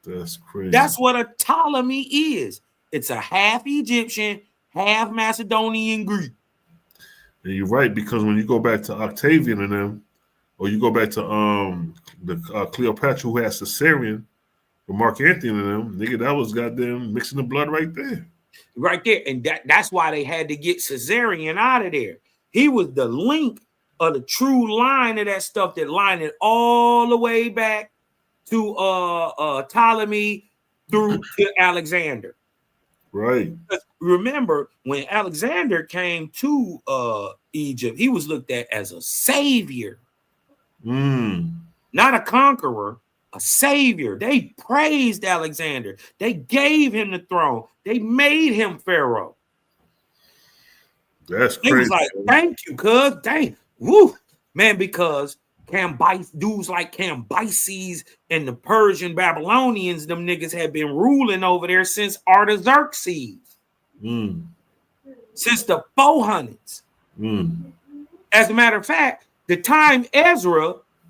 That's crazy. That's what a Ptolemy is. It's a half Egyptian, half Macedonian Greek. And you're right, because when you go back to Octavian and them, or you go back to the Cleopatra who has Caesarion, or Mark Antony and them, nigga, that was goddamn mixing the blood right there. Right there. And that's why they had to get Caesarion out of there. He was the link of the true line of that stuff that lined it all the way back to Ptolemy through to Alexander. Right. Remember, when Alexander came to Egypt, he was looked at as a savior. Not a conqueror, a savior. They praised Alexander. They gave him the throne. They made him pharaoh. That's crazy. He was like, thank you, cuz. Dang. Woo. Man, because dudes like Cambyses and the Persian Babylonians, them niggas had been ruling over there since Artaxerxes. Since the 400s. As a matter of fact, the time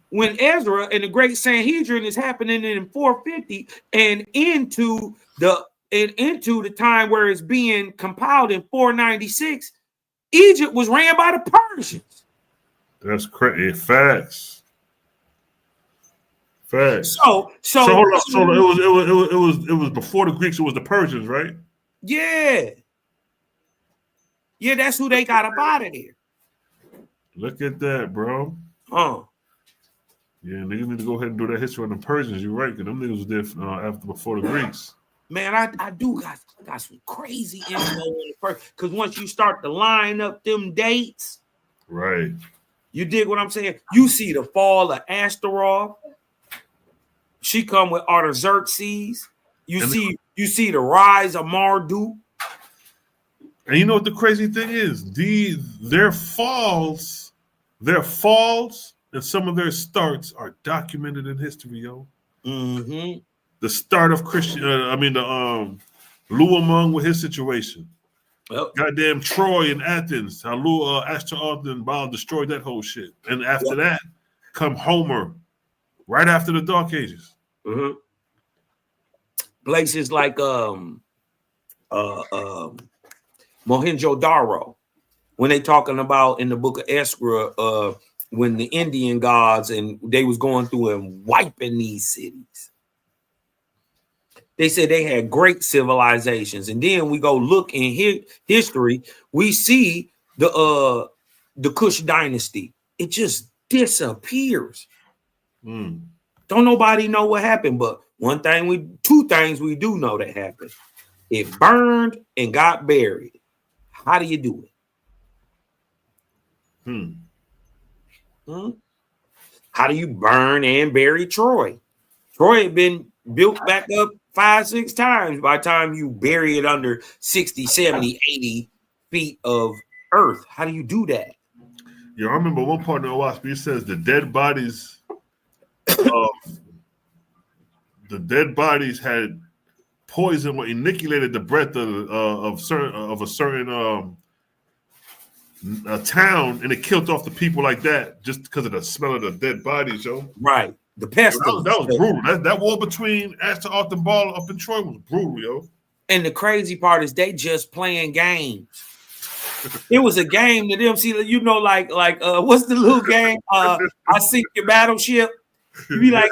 when Ezra and the Great Sanhedrin is happening in 450 and into the time where it's being compiled in 496, Egypt was ran by the Persians. That's crazy. Facts. So hold on. So it was before the Greeks. It was the Persians, right? Yeah. Yeah, that's who they got up out of there. Look at that, bro. Yeah, niggas need to go ahead and do that history on the Persians. You're right, because them niggas was there before the Greeks. Man, I got some crazy info in the first, because once you start to line up them dates, right. you dig what I'm saying? You see the fall of Astaroth. She come with Artaxerxes. You And see the rise of Marduk. And you know what the crazy thing is? Their falls, and some of their starts are documented in history, yo. Mm-hmm. The start of Luamung with his situation. Yep. Goddamn Troy and Athens, how Ashtaroth and Baal destroyed that whole shit. And after that, come Homer, right after the Dark Ages. Mm-hmm. Places like Mohenjo-Daro, when they talking about in the book of Esdras, when the Indian gods and they was going through and wiping these cities. They said they had great civilizations, and then we go look in history. We see the Kush dynasty. It just disappears. Mm. Don't nobody know what happened, but two things we do know that happened. It burned and got buried. How do you do it? How do you burn and bury Troy? Troy had been built back up 5-6 times by the time you bury it under 60, 70, 80 feet of earth. How do you do that? Yeah, I remember one part in the Wasp, it says the dead bodies had poison or inoculated the breath of a certain town, and it killed off the people like that just because of the smell of the dead bodies, yo. Right. The pestilence. That was brutal. That war between Ashtaroth and Baal up in Troy was brutal, yo. And the crazy part is they just playing games. It was a game to them. See, you know, like what's the little game? I sink your battleship. You be like,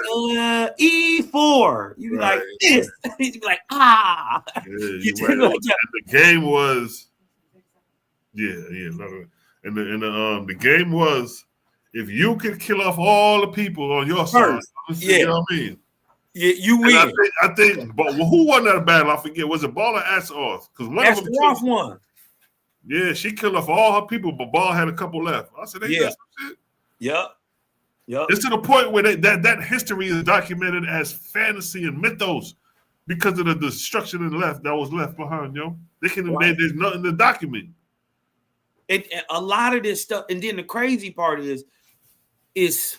E4. You be like this. You be like, ah. Yeah, the game was, and the game was, if you could kill off all the people on your side, you know what I mean? Yeah, you win. I think, but who won that battle? I forget. Was it Baal or Ashtaroth? Because one of them won. Yeah, she killed off all her people, but Baal had a couple left. I said, they did some shit. Yep. It's to the point where that history is documented as fantasy and mythos because of the destruction that was left behind, yo. There's nothing to document. A lot of this stuff, and then the crazy part is it's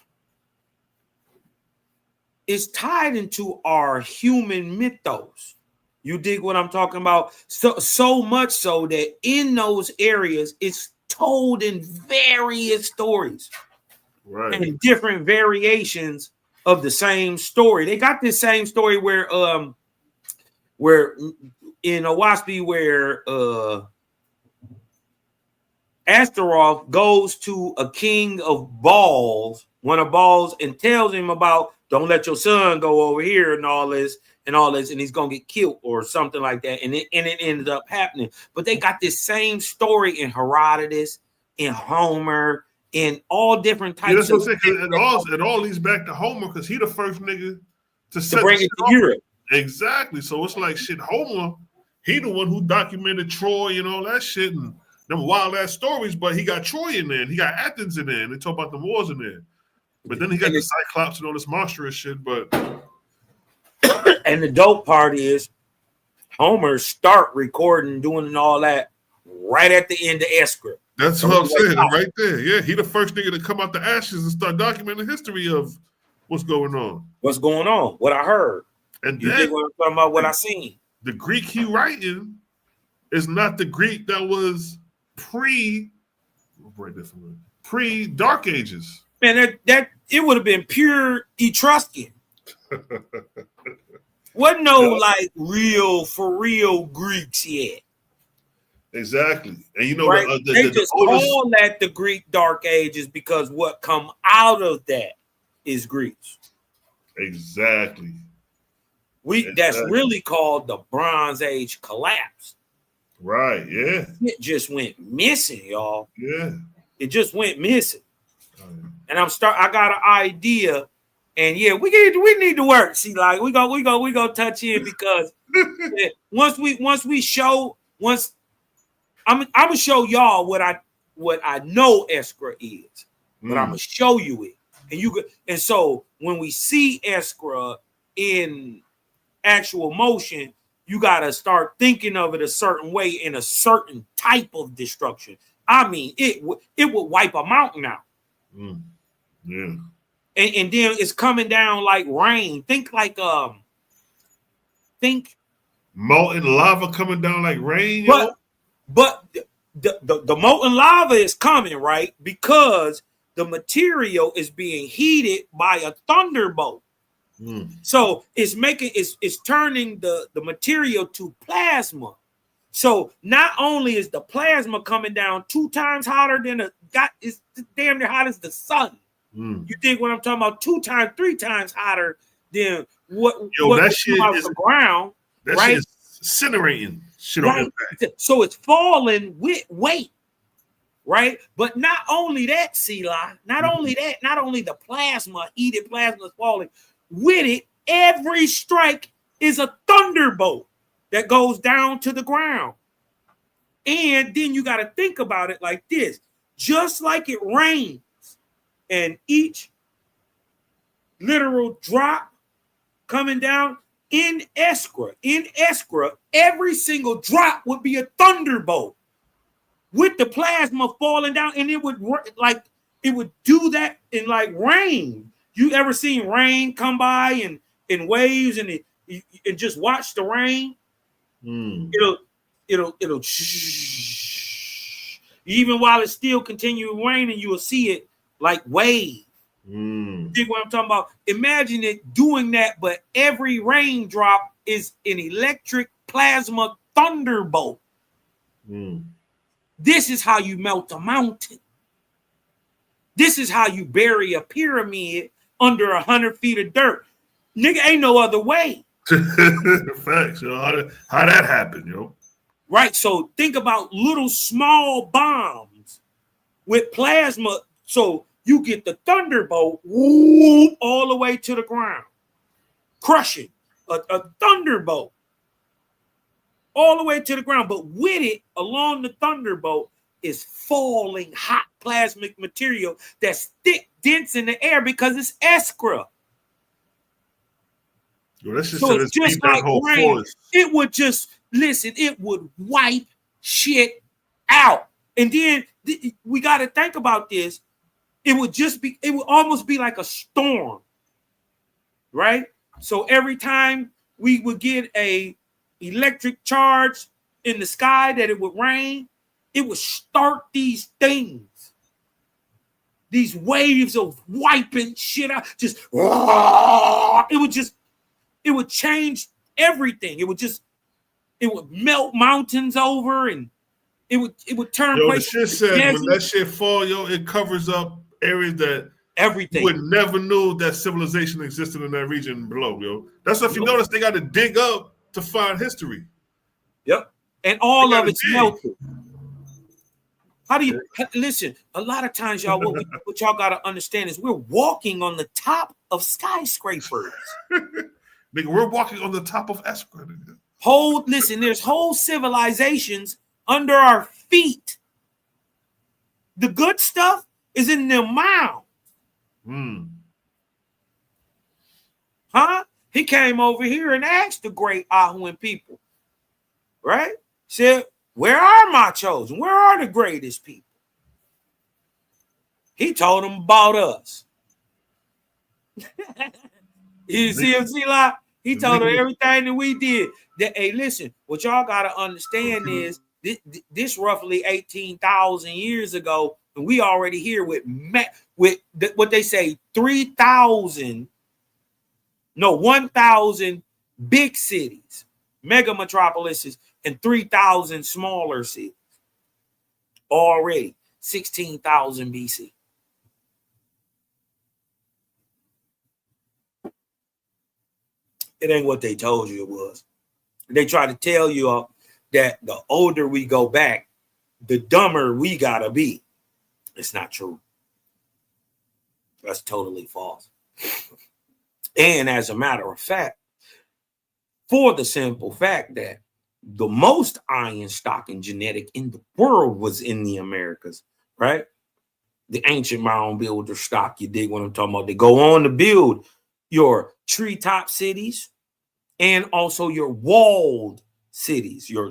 tied into our human mythos. You dig what I'm talking about? So much so that in those areas, it's told in various stories. Right. And different variations of the same story. They got this same story where in Owaspy, where Astaroth goes to a king of Baals, one of Baals, and tells him about, don't let your son go over here and all this, and he's gonna get killed or something like that. And it ended up happening. But they got this same story in Herodotus, in Homer, in all different types. Yeah, that's what I'm saying. It all leads back to Homer because he the first nigga to bring it to Europe. Exactly. So it's like shit. Homer, he the one who documented Troy and all that shit and them wild ass stories. But he got Troy in there and he got Athens in there and they talk about the wars in there. But then he got the Cyclops and all this monstrous shit. But and the dope part is Homer start recording, doing all that right at the end of Esdras. That's what I'm saying, right there. Yeah, he the first nigga to come out the ashes and start documenting the history of what's going on. What's going on? What I heard. And you then, think what I'm talking about? What I seen. The Greek he writing is not the Greek that was pre-Dark Ages. Man, that it would have been pure Etruscan. Wasn't no like for real Greeks yet. Exactly. And you know, right? They just call that the Greek Dark Ages because what come out of that is Greeks. Exactly. That's really called the Bronze Age collapse. Right, yeah. It just went missing, y'all. Yeah. It just went missing. And I got an idea And yeah, we need to work. See, like we go touch in because once I'm gonna show y'all what I know Escra is, but I'm gonna show you it. And so when we see Escra in actual motion, you gotta start thinking of it a certain way in a certain type of destruction. I mean, it would wipe a mountain out. Yeah. And then it's coming down like rain. Think molten lava coming down like rain. But the molten lava is coming, right? Because the material is being heated by a thunderbolt. So it's turning the material to plasma. So not only is the plasma coming down 2 times hotter than it's damn near hot as the sun. You think what I'm talking about? 2 times, 3 times hotter than what that shit is the ground. That right? shit is incinerating shit right. on impact. So it's falling with weight, right? But not only that, Sela, not only the plasma, heated plasma is falling. With it, every strike is a thunderbolt that goes down to the ground. And then you got to think about it like this. Just like it rains, and each literal drop coming down in Escra, every single drop would be a thunderbolt with the plasma falling down, and it would do that in like rain. You ever seen rain come by in waves and just watch the rain? It'll even while it's still continuing raining, you will see it like wave. See what I'm talking about? Imagine it doing that, but every raindrop is an electric plasma thunderbolt. This is how you melt a mountain. This is how you bury a pyramid under 100 feet of dirt. Nigga, ain't no other way. Facts, yo. How that happened, yo? Right. So think about little small bombs with plasma. So you get the thunderbolt whoop, all the way to the ground, crushing a thunderbolt all the way to the ground. But with it, along the thunderbolt, is falling hot plasmic material that's thick, dense in the air because it's Escra. Yo, that's so it's just like rain. It would just it would wipe shit out. And then we got to think about this. It would almost be like a storm, right? So every time we would get a electric charge in the sky that it would rain, it would start these things, these waves of wiping shit out. It would change everything. It would melt mountains over, and it would turn places. The shit said when that shit fall, yo, it covers up areas that everything you would never knew that civilization existed in that region below, yo. That's what if you notice they got to dig up to find history. Yep. And all of it's melted. How do you listen? A lot of times, y'all, what y'all got to understand is we're walking on the top of skyscrapers. Nigga, we're walking on the top of Escra. There's whole civilizations under our feet. The good stuff is in their mouth. Huh? He came over here and asked the great Ahuan people, right? Said, where are my chosen? Where are the greatest people? He told them about us. You see him, Sela? He told them everything that we did. That, hey, listen, what y'all got to understand is this roughly 18,000 years ago, and we already here with what they say 1,000 big cities, mega metropolises, and 3,000 smaller cities. Already 16,000 BC. It ain't what they told you it was. They try to tell you that the older we go back, the dumber we gotta be. It's not true. That's totally false. And as a matter of fact, for the simple fact that the most iron stock and genetic in the world was in the Americas, right? The ancient mound builder stock, you dig what I'm talking about? They go on to build your treetop cities and also your walled cities. Your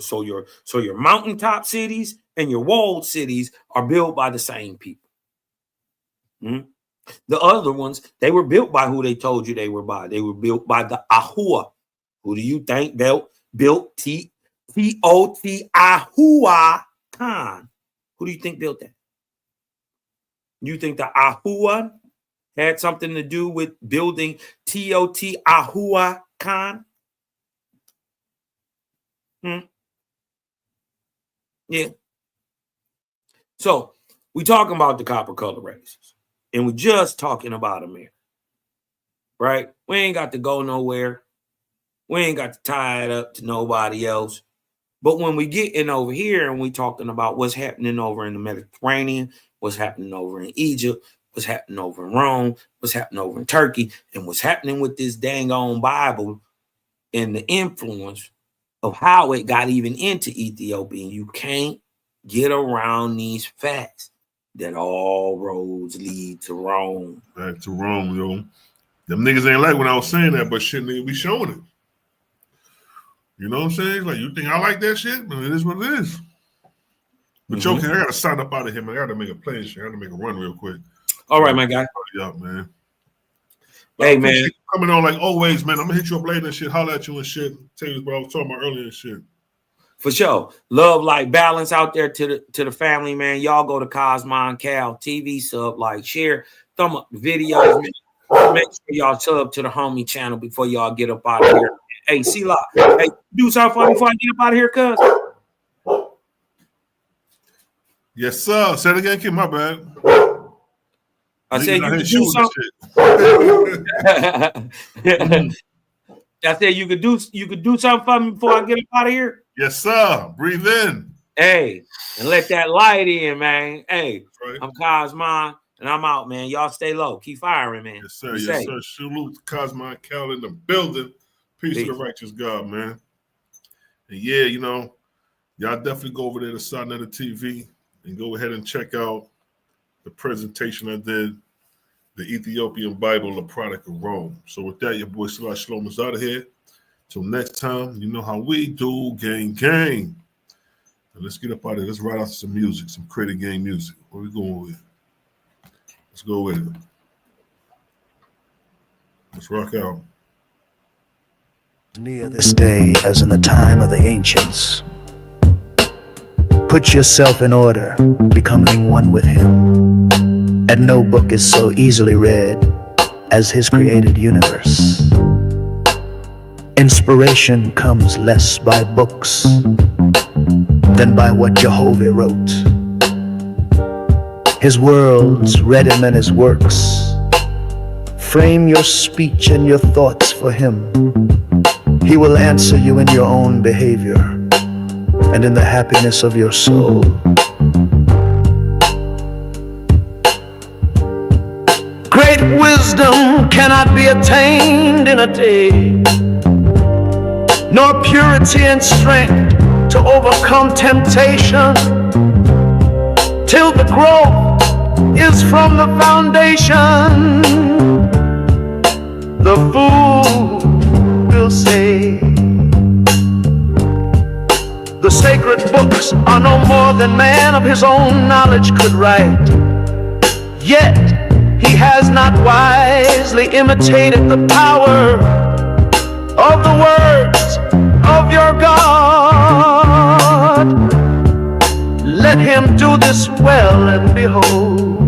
mountaintop cities and your walled cities are built by the same people. The other ones, they were built by who they told you they were by. They were built by the Ahua. Who do you think built T-O-T Ahua Khan? Who do you think built that? You think the Ahua had something to do with building T-O-T Ahua Khan? Yeah. So we talking about the copper color races, and we're just talking about America, right? We ain't got to go nowhere. We ain't got to tie it up to nobody else. But when we get in over here and we talking about what's happening over in the Mediterranean, what's happening over in Egypt, what's happening over in Rome, what's happening over in Turkey, and what's happening with this dang on Bible and the influence of how it got even into Ethiopia, you can't get around these facts that all roads lead to Rome. Back to Rome, yo. Them niggas ain't like when I was saying that, but shit, nigga be showing it. You know what I'm saying? Like, you think I like that shit? But it is what it is. But okay, I gotta sign up out of here, man. I gotta make a play and shit. I gotta make a run real quick. All right, my guy. Up, man. Hey, man. Coming on like always, man. I'm gonna hit you up later and shit, holler at you and shit. Tell you what I was talking about earlier and shit. For sure. Love, like, balance out there to the family, man. Y'all go to Cosmon Cal TV, sub, like, share, thumb up the videos, man. Make sure y'all sub to the homie channel before y'all get up out of here. Hey, C-Lock, hey, do something for me before I get up out of here, cuz. Yes, sir. Say it again, kid. My bad. I said you could do something. I said you could do something for me before I get up out of here. Yes, sir. Breathe in. Hey, and let that light in, man. Hey, right. I'm Cosmon, and I'm out, man. Y'all stay low. Keep firing, man. Yes, sir. Yes, sir. Salute to Cosmon Cal in the building. Peace to the righteous God, man. And yeah, you know, y'all definitely go over there to Sonetta TV and go ahead and check out the presentation I did, the Ethiopian Bible, the product of Rome. So with that, your boy Salah Shalom is out of here. Till next time, you know how we do, gang, gang. Now let's get up out of here. Let's ride out to some music, some creative game music. Where we going with? Let's go with it. Let's rock out. Near this day as in the time of the ancients. Put yourself in order, becoming one with him. And no book is so easily read as his created universe. Inspiration comes less by books than by what Jehovah wrote. His worlds read him and his works. Frame your speech and your thoughts for him. He will answer you in your own behavior and in the happiness of your soul. Great wisdom cannot be attained in a day, nor purity and strength to overcome temptation, till the growth is from the foundation. The fool will say, the sacred books are no more than man of his own knowledge could write. Yet he has not wisely imitated the power of the words of your God. Let him do this well, and behold,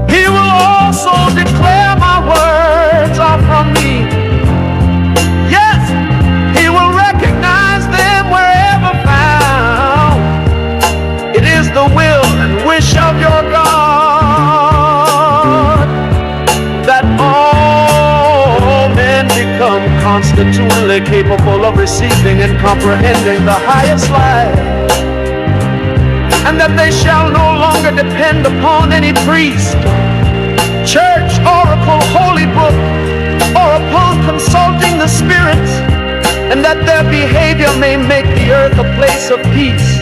he will also declare my words are from me. Yes, he will recognize them wherever found. It is the will and wish of your God that all men become constitutionally capable of receiving and comprehending the highest life, and that they shall no longer depend upon any priest, church, or wonderful holy book, or upon consulting the spirits, and that their behavior may make the earth a place of peace,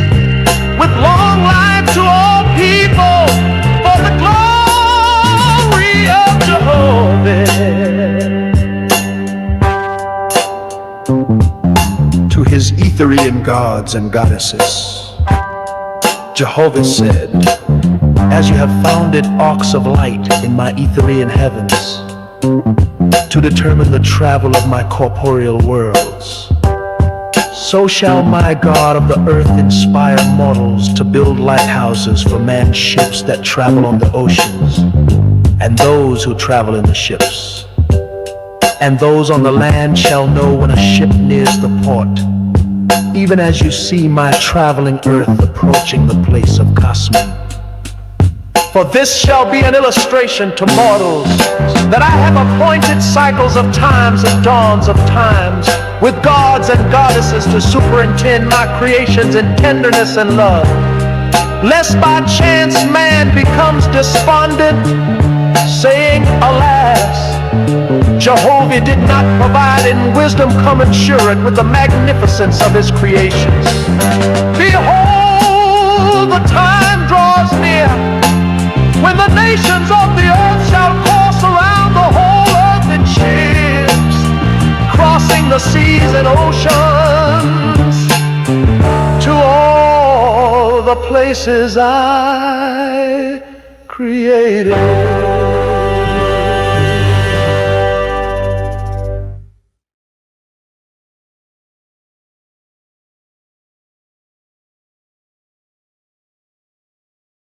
with long life to all people, for the glory of Jehovah. To his Ethiopian gods and goddesses, Jehovah said, as you have founded arcs of light in my Ethiopian heavens, to determine the travel of my corporeal worlds, so shall my God of the earth inspire mortals to build lighthouses for man's ships that travel on the oceans, and those who travel in the ships. And those on the land shall know when a ship nears the port, even as you see my traveling earth approaching the place of Casmen. For this shall be an illustration to mortals, that I have appointed cycles of times and dawns of times, with gods and goddesses to superintend my creations in tenderness and love, lest by chance man becomes despondent, saying, alas, Jehovah did not provide in wisdom commensurate with the magnificence of his creations. Behold, the time draws near when the nations of the earth shall cross around the whole earth in ships, crossing the seas and oceans to all the places I created.